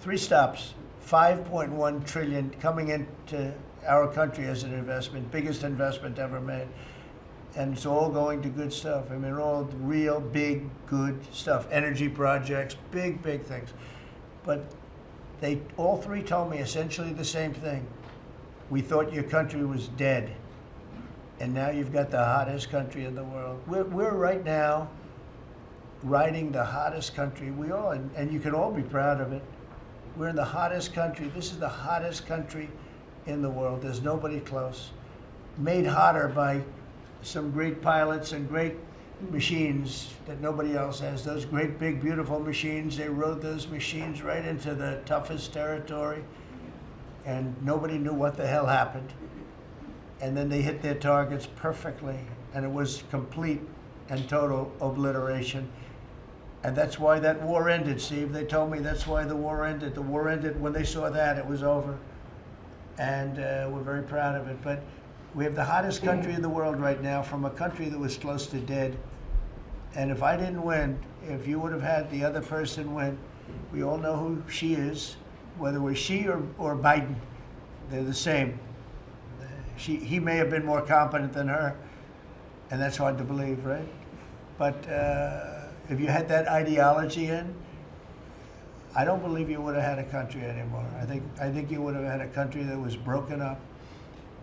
3 stops, $5.1 trillion coming into our country as an investment, biggest investment ever made. And it's all going to good stuff. I mean, all real, big, good stuff. Energy projects, big, big things. But they all 3 told me essentially the same thing. We thought your country was dead, and now you've got the hottest country in the world. We're right now riding the hottest country. We all, and you can all be proud of it. We're in the hottest country. This is the hottest country in the world. There's nobody close. Made hotter by some great pilots and great machines that nobody else has. Those great, big, beautiful machines, they rode those machines right into the toughest territory, and nobody knew what the hell happened. And then they hit their targets perfectly, and it was complete and total obliteration. And that's why that war ended, Steve. They told me that's why the war ended. The war ended when they saw that, it was over. And we're very proud of it. But we have the hottest country in the world right now, from a country that was close to dead. And if I didn't win, if you would have had the other person win, we all know who she is. Whether it was she or Biden, they're the same. He may have been more competent than her, and that's hard to believe, right? But if you had that ideology in, I don't believe you would have had a country anymore. I think you would have had a country that was broken up.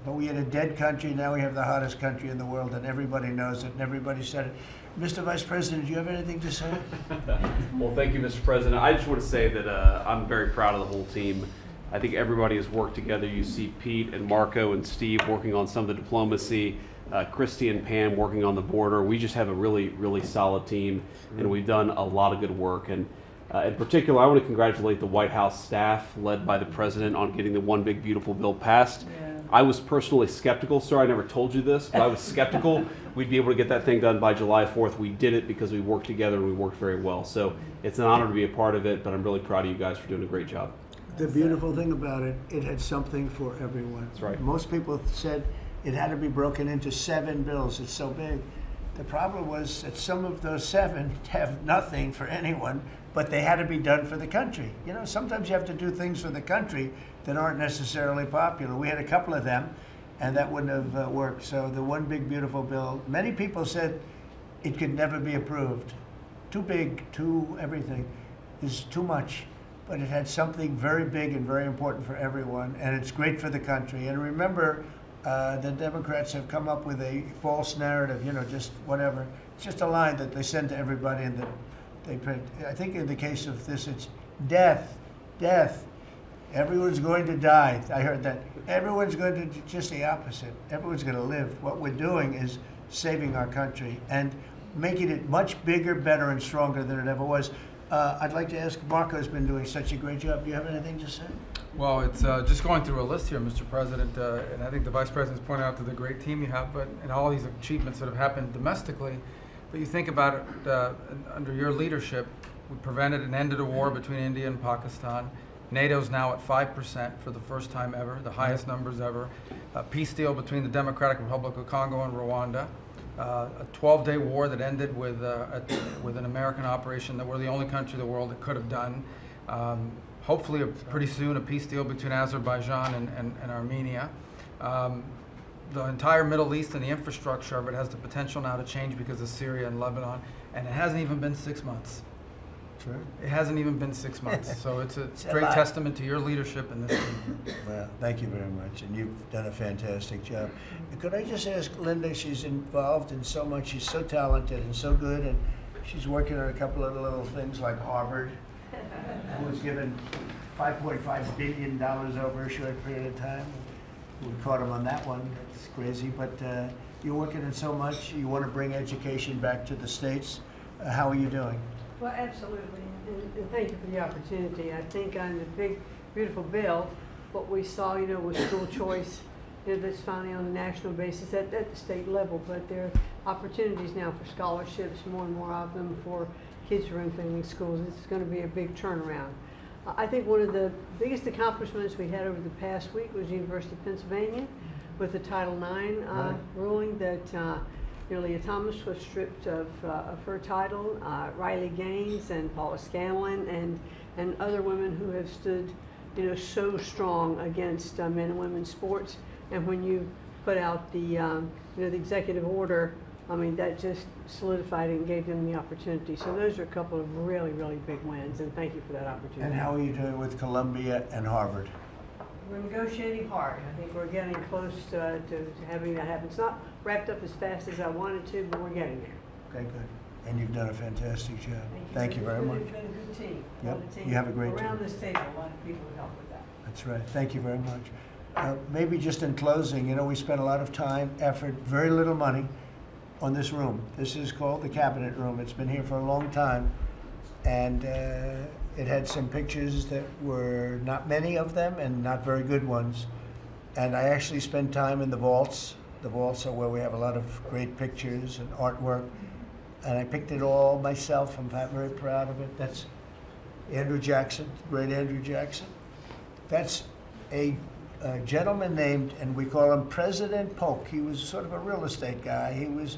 But we had a dead country. Now we have the hottest country in the world, and everybody knows it, and everybody said it. Mr. Vice President, do you have anything to say? Well, thank you, Mr. President. I just want to say that I'm very proud of the whole team. I think everybody has worked together. You see Pete and Marco and Steve working on some of the diplomacy, Christy and Pam working on the border. We just have a really, really solid team, and we've done a lot of good work. And in particular, I want to congratulate the White House staff led by the President on getting the One Big Beautiful Bill passed. Yeah. I was personally skeptical, sir. I never told you this, but I was skeptical we'd be able to get that thing done by July 4th. We did it because we worked together and we worked very well. So it's an honor to be a part of it, but I'm really proud of you guys for doing a great job. The beautiful thing about it, it had something for everyone. That's right. Most people said it had to be broken into 7 bills. It's so big. The problem was that some of those 7 have nothing for anyone, but they had to be done for the country. You know, sometimes you have to do things for the country that aren't necessarily popular. We had a couple of them, and that wouldn't have worked. So the One Big Beautiful Bill, many people said it could never be approved. Too big, too everything. Is too much. But it had something very big and very important for everyone, and it's great for the country. And remember, the Democrats have come up with a false narrative, you know, just whatever. It's just a line that they send to everybody and that they print. I think in the case of this, it's death, death. Everyone's going to die. I heard that. Everyone's going to do just the opposite. Everyone's going to live. What we're doing is saving our country and making it much bigger, better, and stronger than it ever was. I'd like to ask, Marco's been doing such a great job. Do you have anything to say? Well, it's just going through a list here, Mr. President, and I think the Vice President's pointed out to the great team you have, and all these achievements that have happened domestically. But you think about it, under your leadership, we prevented and ended a war between India and Pakistan. NATO's now at 5% for the first time ever, the highest numbers ever. A peace deal between the Democratic Republic of Congo and Rwanda. A 12-day war that ended with an American operation that we're the only country in the world that could have done. Hopefully, pretty soon, a peace deal between Azerbaijan and Armenia. The entire Middle East and the infrastructure of it has the potential now to change because of Syria and Lebanon, and it hasn't even been 6 months. Sure. It hasn't even been 6 months, so it's a great testament to your leadership in this team. Well, thank you very much, and you've done a fantastic job. Could I just ask Linda, she's involved in so much, she's so talented and so good, and she's working on a couple of little things like Harvard, who was given $5.5 billion over a short period of time. We caught him on that one, it's crazy, but you're working on so much, you want to bring education back to the States. How are you doing? Well, absolutely, and thank you for the opportunity. I think on the big, beautiful bill, what we saw, was school choice, that's finally on a national basis at the state level, but there are opportunities now for scholarships, more and more of them for kids who are in failing schools. It's going to be a big turnaround. I think one of the biggest accomplishments we had over the past week was the University of Pennsylvania with the Title IX ruling that Leah Thomas was stripped of her title, Riley Gaines and Paula Scanlon and other women who have stood, so strong against men and women's sports. And when you put out the executive order, I mean, that just solidified it and gave them the opportunity. So those are a couple of really, really big wins, and thank you for that opportunity. And how are you doing with Columbia and Harvard? We're negotiating hard. I think we're getting close to having that happen. It's not wrapped up as fast as I wanted to, but we're getting there. Okay, good. And you've done a fantastic job. Thank you very much. It's been a good team. Yep. You have a great team. Around this table, a lot of people have helped with that. That's right. Thank you very much. Maybe just in closing, we spent a lot of time, effort, very little money on this room. This is called the Cabinet Room. It's been here for a long time, and it had some pictures that were not many of them and not very good ones. And I actually spent time in the vaults. The vaults are where we have a lot of great pictures and artwork. And I picked it all myself. I'm very proud of it. That's Andrew Jackson, great Andrew Jackson. That's a gentleman named, and we call him President Polk. He was sort of a real estate guy. He was,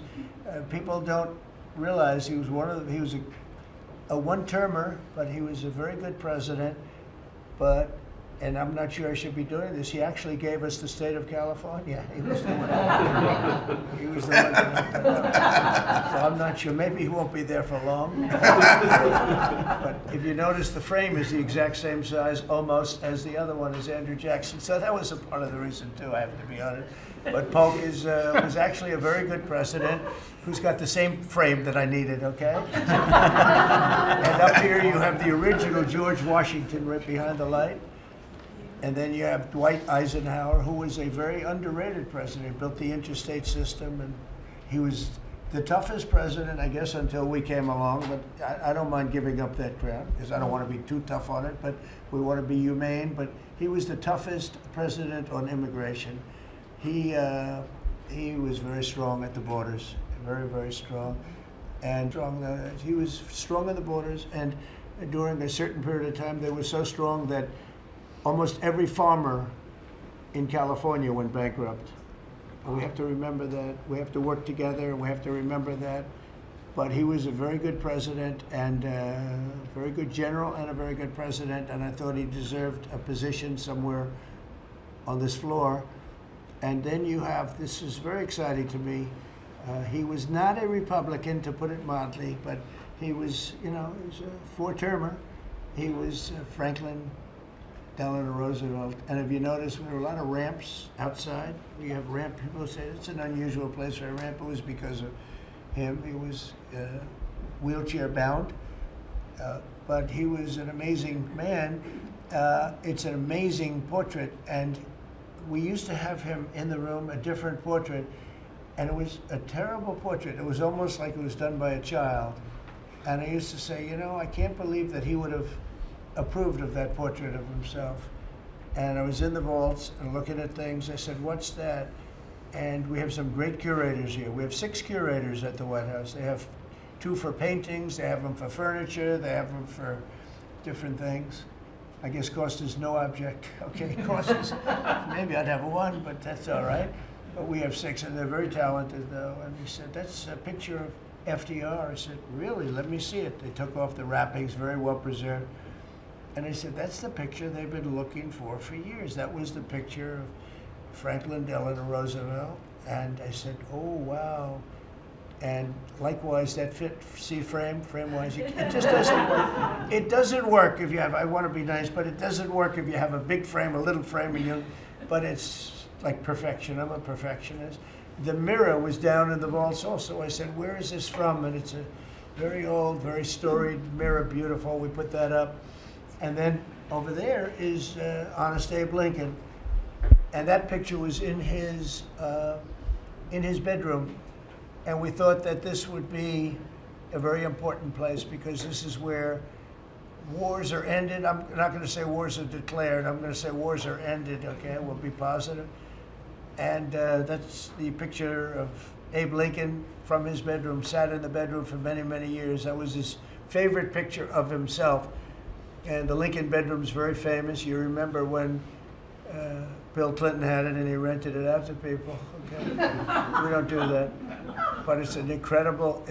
people don't realize he was he was a one-termer, but he was a very good president. But, and I'm not sure I should be doing this, he actually gave us the state of California. He was the one, he was the one that opened up. So I'm not sure, maybe he won't be there for long. But if you notice, the frame is the exact same size almost as the other one is Andrew Jackson. So that was a part of the reason too, I have to be honest. But Polk was actually a very good president who's got the same frame that I needed, okay? And up here you have the original George Washington right behind the light. And then you have Dwight Eisenhower, who was a very underrated president. He built the interstate system, and he was the toughest president, I guess, until we came along. But I don't mind giving up that crown, because I don't want to be too tough on it, but we want to be humane. But he was the toughest president on immigration. He was very strong at the borders, very, very strong. And he was strong at the borders, and during a certain period of time, they were so strong that almost every farmer in California went bankrupt. And we have to remember that. We have to work together, and we have to remember that. But he was a very good president, and a very good general, and a very good president, and I thought he deserved a position somewhere on this floor. And then you have, this is very exciting to me, he was not a Republican, to put it mildly, but he was, he was a four-termer. He was Franklin Delano Roosevelt. And if you notice, there were a lot of ramps outside. We have ramp, people say it's an unusual place for a ramp. It was because of him. He was wheelchair bound, but he was an amazing man. It's an amazing portrait, and we used to have him in the room, a different portrait, and it was a terrible portrait. It was almost like it was done by a child. And I used to say, you know, I can't believe that he would have approved of that portrait of himself. And I was in the vaults and looking at things. I said, what's that? And we have some great curators here. We have 6 curators at the White House. They have 2 for paintings, they have them for furniture, they have them for different things. I guess cost is no object. Okay, cost is, maybe I'd have 1, but that's all right. But we have 6, and they're very talented, though. And he said, that's a picture of FDR. I said, really? Let me see it. They took off the wrappings, very well preserved. And I said, that's the picture they've been looking for years. That was the picture of Franklin Delano Roosevelt. And I said, oh, wow. And likewise, that fit, see frame-wise, it just doesn't work. It doesn't work if you have, I want to be nice, but it doesn't work if you have a big frame, a little frame, and but it's like perfection. I'm a perfectionist. The mirror was down in the vaults also. I said, where is this from? And it's a very old, very storied mirror, beautiful. We put that up. And then over there is Honest Abe Lincoln. And that picture was in his bedroom. And we thought that this would be a very important place because this is where wars are ended. I'm not going to say wars are declared. I'm going to say wars are ended, okay? We'll be positive. And that's the picture of Abe Lincoln from his bedroom, sat in the bedroom for many, many years. That was his favorite picture of himself. And the Lincoln bedroom's very famous. You remember when Bill Clinton had it and he rented it out to people, okay? We don't do that. But it's an incredible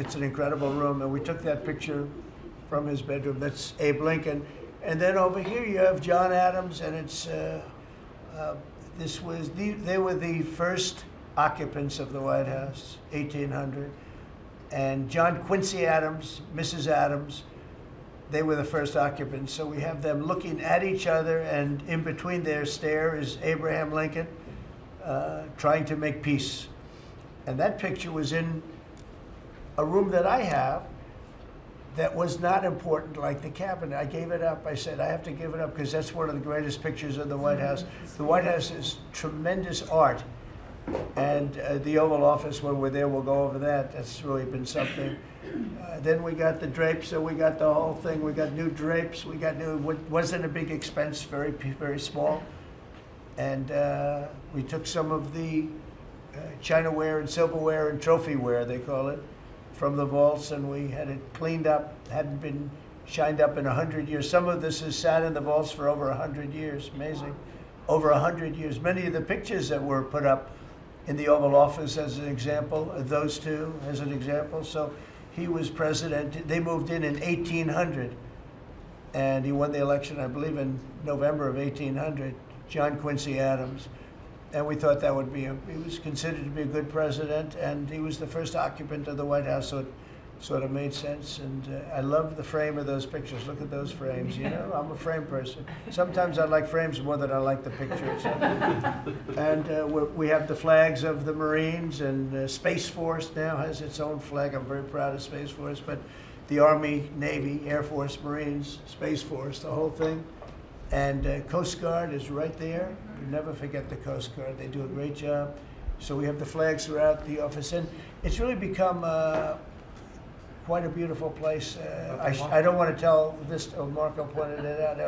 room. And we took that picture from his bedroom. That's Abe Lincoln. And then over here you have John Adams, and it's, they were the first occupants of the White House, 1800. And John Quincy Adams, Mrs. Adams, they were the first occupants. So we have them looking at each other, and in between their stare is Abraham Lincoln trying to make peace. And that picture was in a room that I have that was not important, like the cabinet. I gave it up. I said, I have to give it up because that's one of the greatest pictures of the White House. The White House is tremendous art. And the Oval Office, when we're there, we'll go over that. That's really been something. Then we got the drapes, so we got the whole thing. We got new drapes. We got new, wasn't a big expense, very, very small. And we took some of the chinaware and silverware and trophyware, they call it, from the vaults, and we had it cleaned up. Hadn't been shined up in 100 years. Some of this has sat in the vaults for over 100 years. Amazing. Over 100 years. Many of the pictures that were put up in the Oval Office as an example, those two as an example. So he was president. They moved in 1800, and he won the election, I believe, in November of 1800, John Quincy Adams. And we thought that would be, he was considered to be a good president, and he was the first occupant of the White House, so it sort of made sense. And I love the frame of those pictures. Look at those frames, you know? I'm a frame person. Sometimes I like frames more than I like the pictures. And we have the flags of the Marines, and Space Force now has its own flag. I'm very proud of Space Force, but the Army, Navy, Air Force, Marines, Space Force, the whole thing. And Coast Guard is right there. You never forget the Coast Guard. They do a great job. So we have the flags throughout the office. And it's really become quite a beautiful place. I don't want to tell this, Marco pointed it out.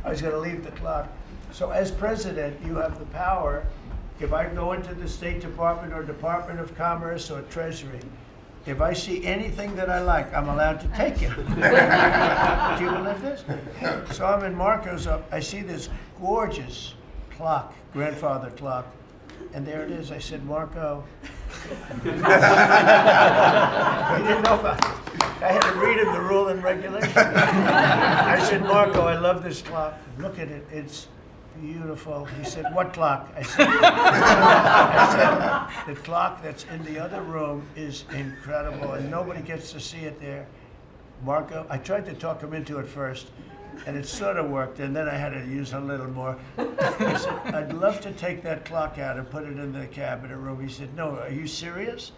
I was going to leave the clock. So as president, you have the power. If I go into the State Department or Department of Commerce or Treasury, if I see anything that I like, I'm allowed to take it. Do you believe this? So I'm in Marco's up. I see this gorgeous clock, grandfather clock, and there it is. I said, Marco. He didn't know about it. I had to read him the rule and regulation. I said, Marco, I love this clock. Look at it. It's beautiful. He said, what clock? I said, the clock that's in the other room is incredible, and nobody gets to see it there. Marco, I tried to talk him into it first, and it sort of worked, and then I had to use a little more. I said, I'd love to take that clock out and put it in the cabinet room. He said, no, are you serious?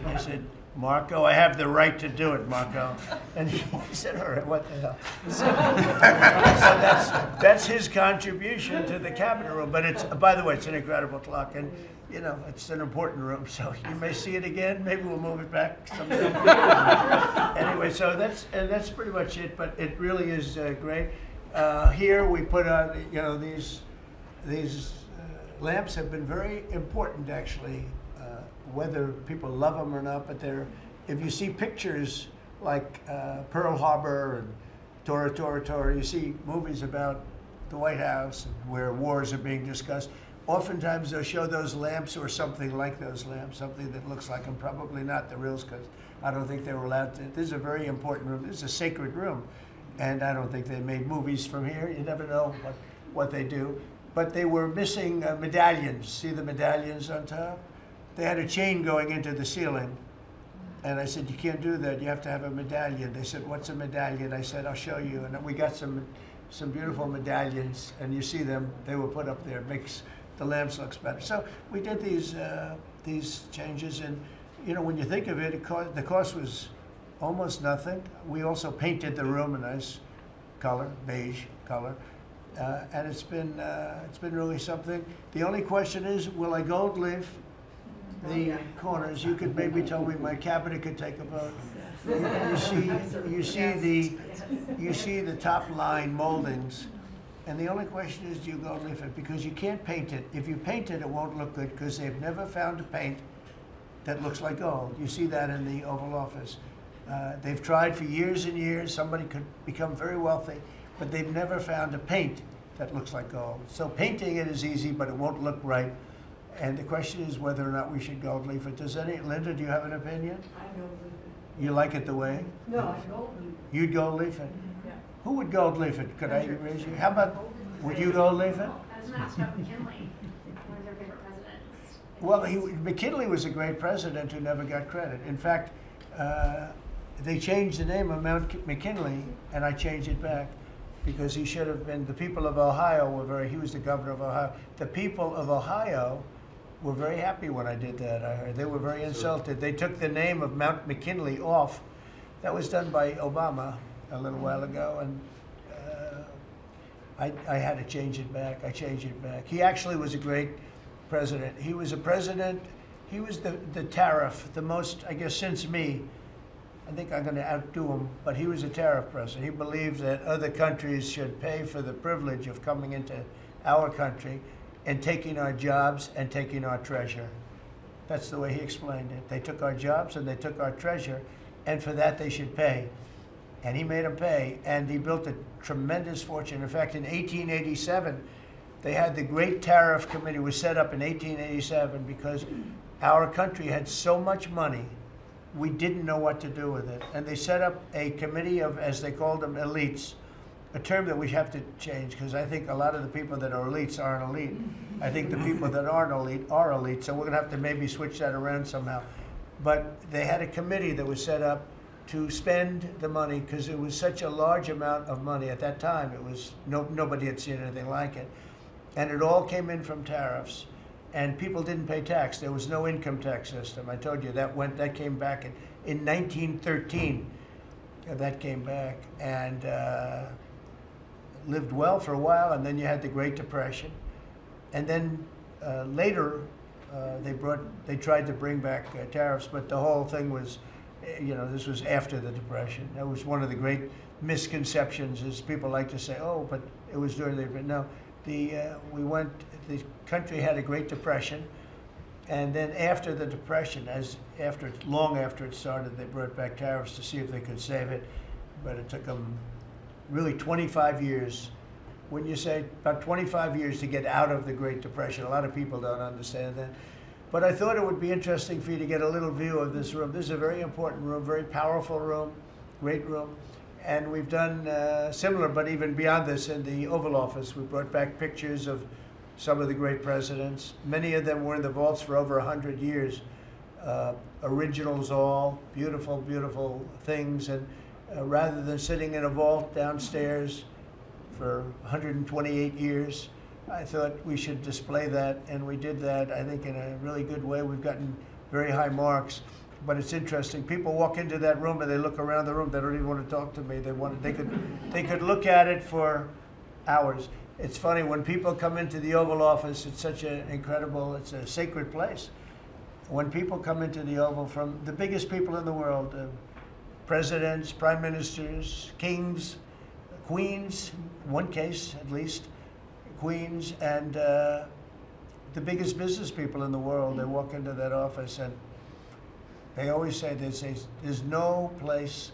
I said, Marco, I have the right to do it, Marco. And he said, all right, what the hell? So that's his contribution to the cabinet room. But it's, by the way, it's an incredible clock. And, you know, it's an important room. So you may see it again. Maybe we'll move it back someday. Anyway, so that's pretty much it. But it really is great. Here we put on, you know, these lamps have been very important, actually. Whether people love them or not, but if you see pictures like Pearl Harbor and Tora Tora Tora, you see movies about the White House and where wars are being discussed, oftentimes they'll show those lamps or something like those lamps, something that looks like them, probably not the reals, because I don't think they were allowed to. This is a very important room. This is a sacred room, and I don't think they made movies from here. You never know what they do. But they were missing medallions. See the medallions on top? They had a chain going into the ceiling. And I said, you can't do that. You have to have a medallion. They said, what's a medallion? I said, I'll show you. And we got some beautiful medallions. And you see them. They were put up there. It makes the lamps look better. So we did these changes. And, you know, when you think of it, the cost was almost nothing. We also painted the room a nice color, beige color. And it's been really something. The only question is, will I gold leaf the corners? You could maybe tell me my cabinet could take a vote. You see the top line moldings, and the only question is, do you gold leaf it? Because you can't paint it. If you paint it, it won't look good because they've never found a paint that looks like gold. You see that in the Oval Office. They've tried for years and years. Somebody could become very wealthy, but they've never found a paint that looks like gold. So painting it is easy, but it won't look right. And the question is whether or not we should gold leaf it. Linda, do you have an opinion? I gold leaf it. You like it the way? No, I gold leaf it. You'd gold leaf it? Yeah. Who would gold leaf it? Could I raise you? How about, would you gold leaf it? I was going to ask about McKinley. One of their favorite presidents. Well, McKinley was a great president who never got credit. In fact, they changed the name of Mount McKinley, and I changed it back because he should have been, the people of Ohio he was the governor of Ohio. The people of Ohio were very happy when I did that, I heard. They were very insulted. They took the name of Mount McKinley off. That was done by Obama a little while ago, and I had to change it back. I changed it back. He actually was a great president. He was a president, he was the tariff, the most, I guess, since me. I think I'm going to outdo him, but he was a tariff president. He believed that other countries should pay for the privilege of coming into our country and taking our jobs and taking our treasure. That's the way he explained it. They took our jobs and they took our treasure, and for that they should pay. And he made them pay, and he built a tremendous fortune. In fact, in 1887, they had the Great Tariff Committee was set up in 1887 because our country had so much money, we didn't know what to do with it. And they set up a committee of, as they called them, elites, a term that we have to change because I think a lot of the people that are elites aren't elite. I think the people that aren't elite are elite, so we're going to have to maybe switch that around somehow. But they had a committee that was set up to spend the money because it was such a large amount of money at that time. It was nobody had seen anything like it, and it all came in from tariffs, and people didn't pay tax. There was no income tax system. I told you that came back in 1913. That came back and lived well for a while, and then you had the Great Depression, and then later they tried to bring back tariffs, but the whole thing was, you know, this was after the Depression. That was one of the great misconceptions, is people like to say, oh, but it was during the, but no, the country had a Great Depression, and then after the Depression, long after it started, they brought back tariffs to see if they could save it, but it took them really 25 years. When you say about 25 years to get out of the Great Depression, a lot of people don't understand that. But I thought it would be interesting for you to get a little view of this room. This is a very important room, very powerful room, great room. And we've done similar, but even beyond this, in the Oval Office. We brought back pictures of some of the great presidents. Many of them were in the vaults for over 100 years. Originals all, beautiful, beautiful things. And rather than sitting in a vault downstairs for 128 years, I thought we should display that, and we did that, I think, in a really good way. We've gotten very high marks. But it's interesting. People walk into that room and they look around the room. They don't even want to talk to me. They could look at it for hours. It's funny when people come into the Oval Office. It's such an incredible. It's a sacred place. When people come into the Oval from the biggest people in the world, presidents, prime ministers, kings, queens, one case at least, queens, and the biggest business people in the world, they walk into that office and they always say, there's no place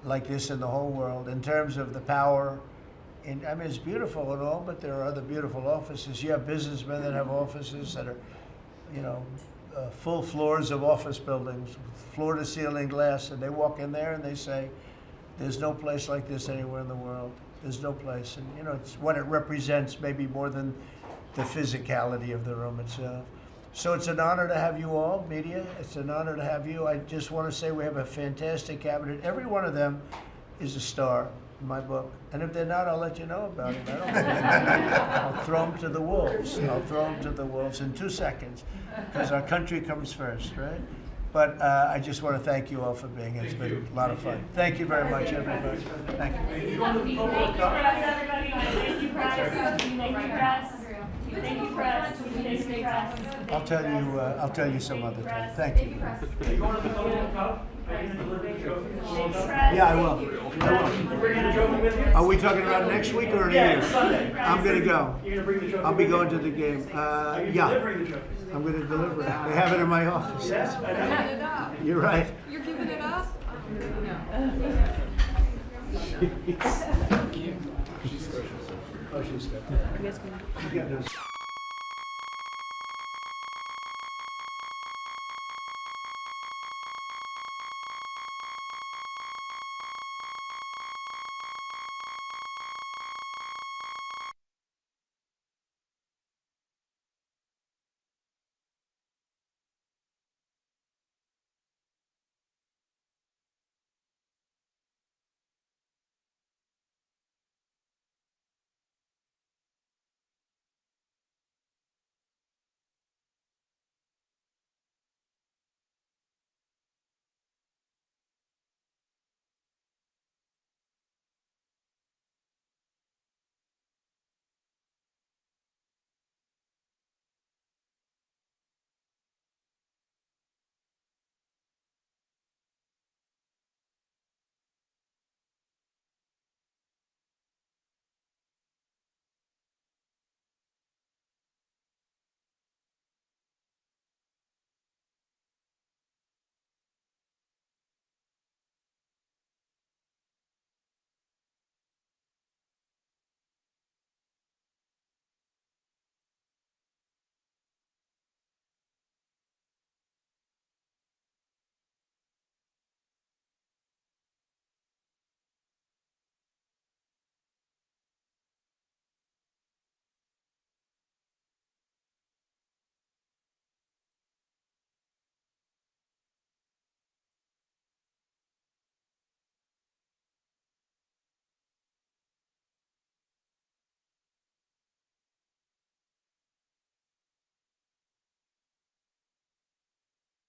like this in the whole world in terms of the power. I mean, it's beautiful and all, but there are other beautiful offices. You have businessmen that have offices that are, you know, full floors of office buildings, floor-to-ceiling glass, and they walk in there and they say, there's no place like this anywhere in the world. There's no place. And, you know, it's what it represents maybe more than the physicality of the room itself. So it's an honor to have you all, media. It's an honor to have you. I just want to say we have a fantastic cabinet. Every one of them is a star in my book. And if they're not, I'll let you know about it. I don't I'll throw them to the wolves. I'll throw them to the wolves in 2 seconds, because our country comes first, right? But I just want to thank you all for being here. It's been a lot of fun. Thank you very much, everybody. Thank you. Thank you, press, everybody. Thank you, press. Thank you, press. Thank you, press. Thank you, press. I'll tell you some other time. Thank you. Yeah, I will. Are we talking about next week or in a year? Sunday. I'm going to go. You're going to bring the trophy I'll be with going you? to the game. You're Yeah. delivering the trophy. I'm going to deliver it. They have it in my office. Yes, I know. You're right. You're giving it up? She's special. Oh, she's good.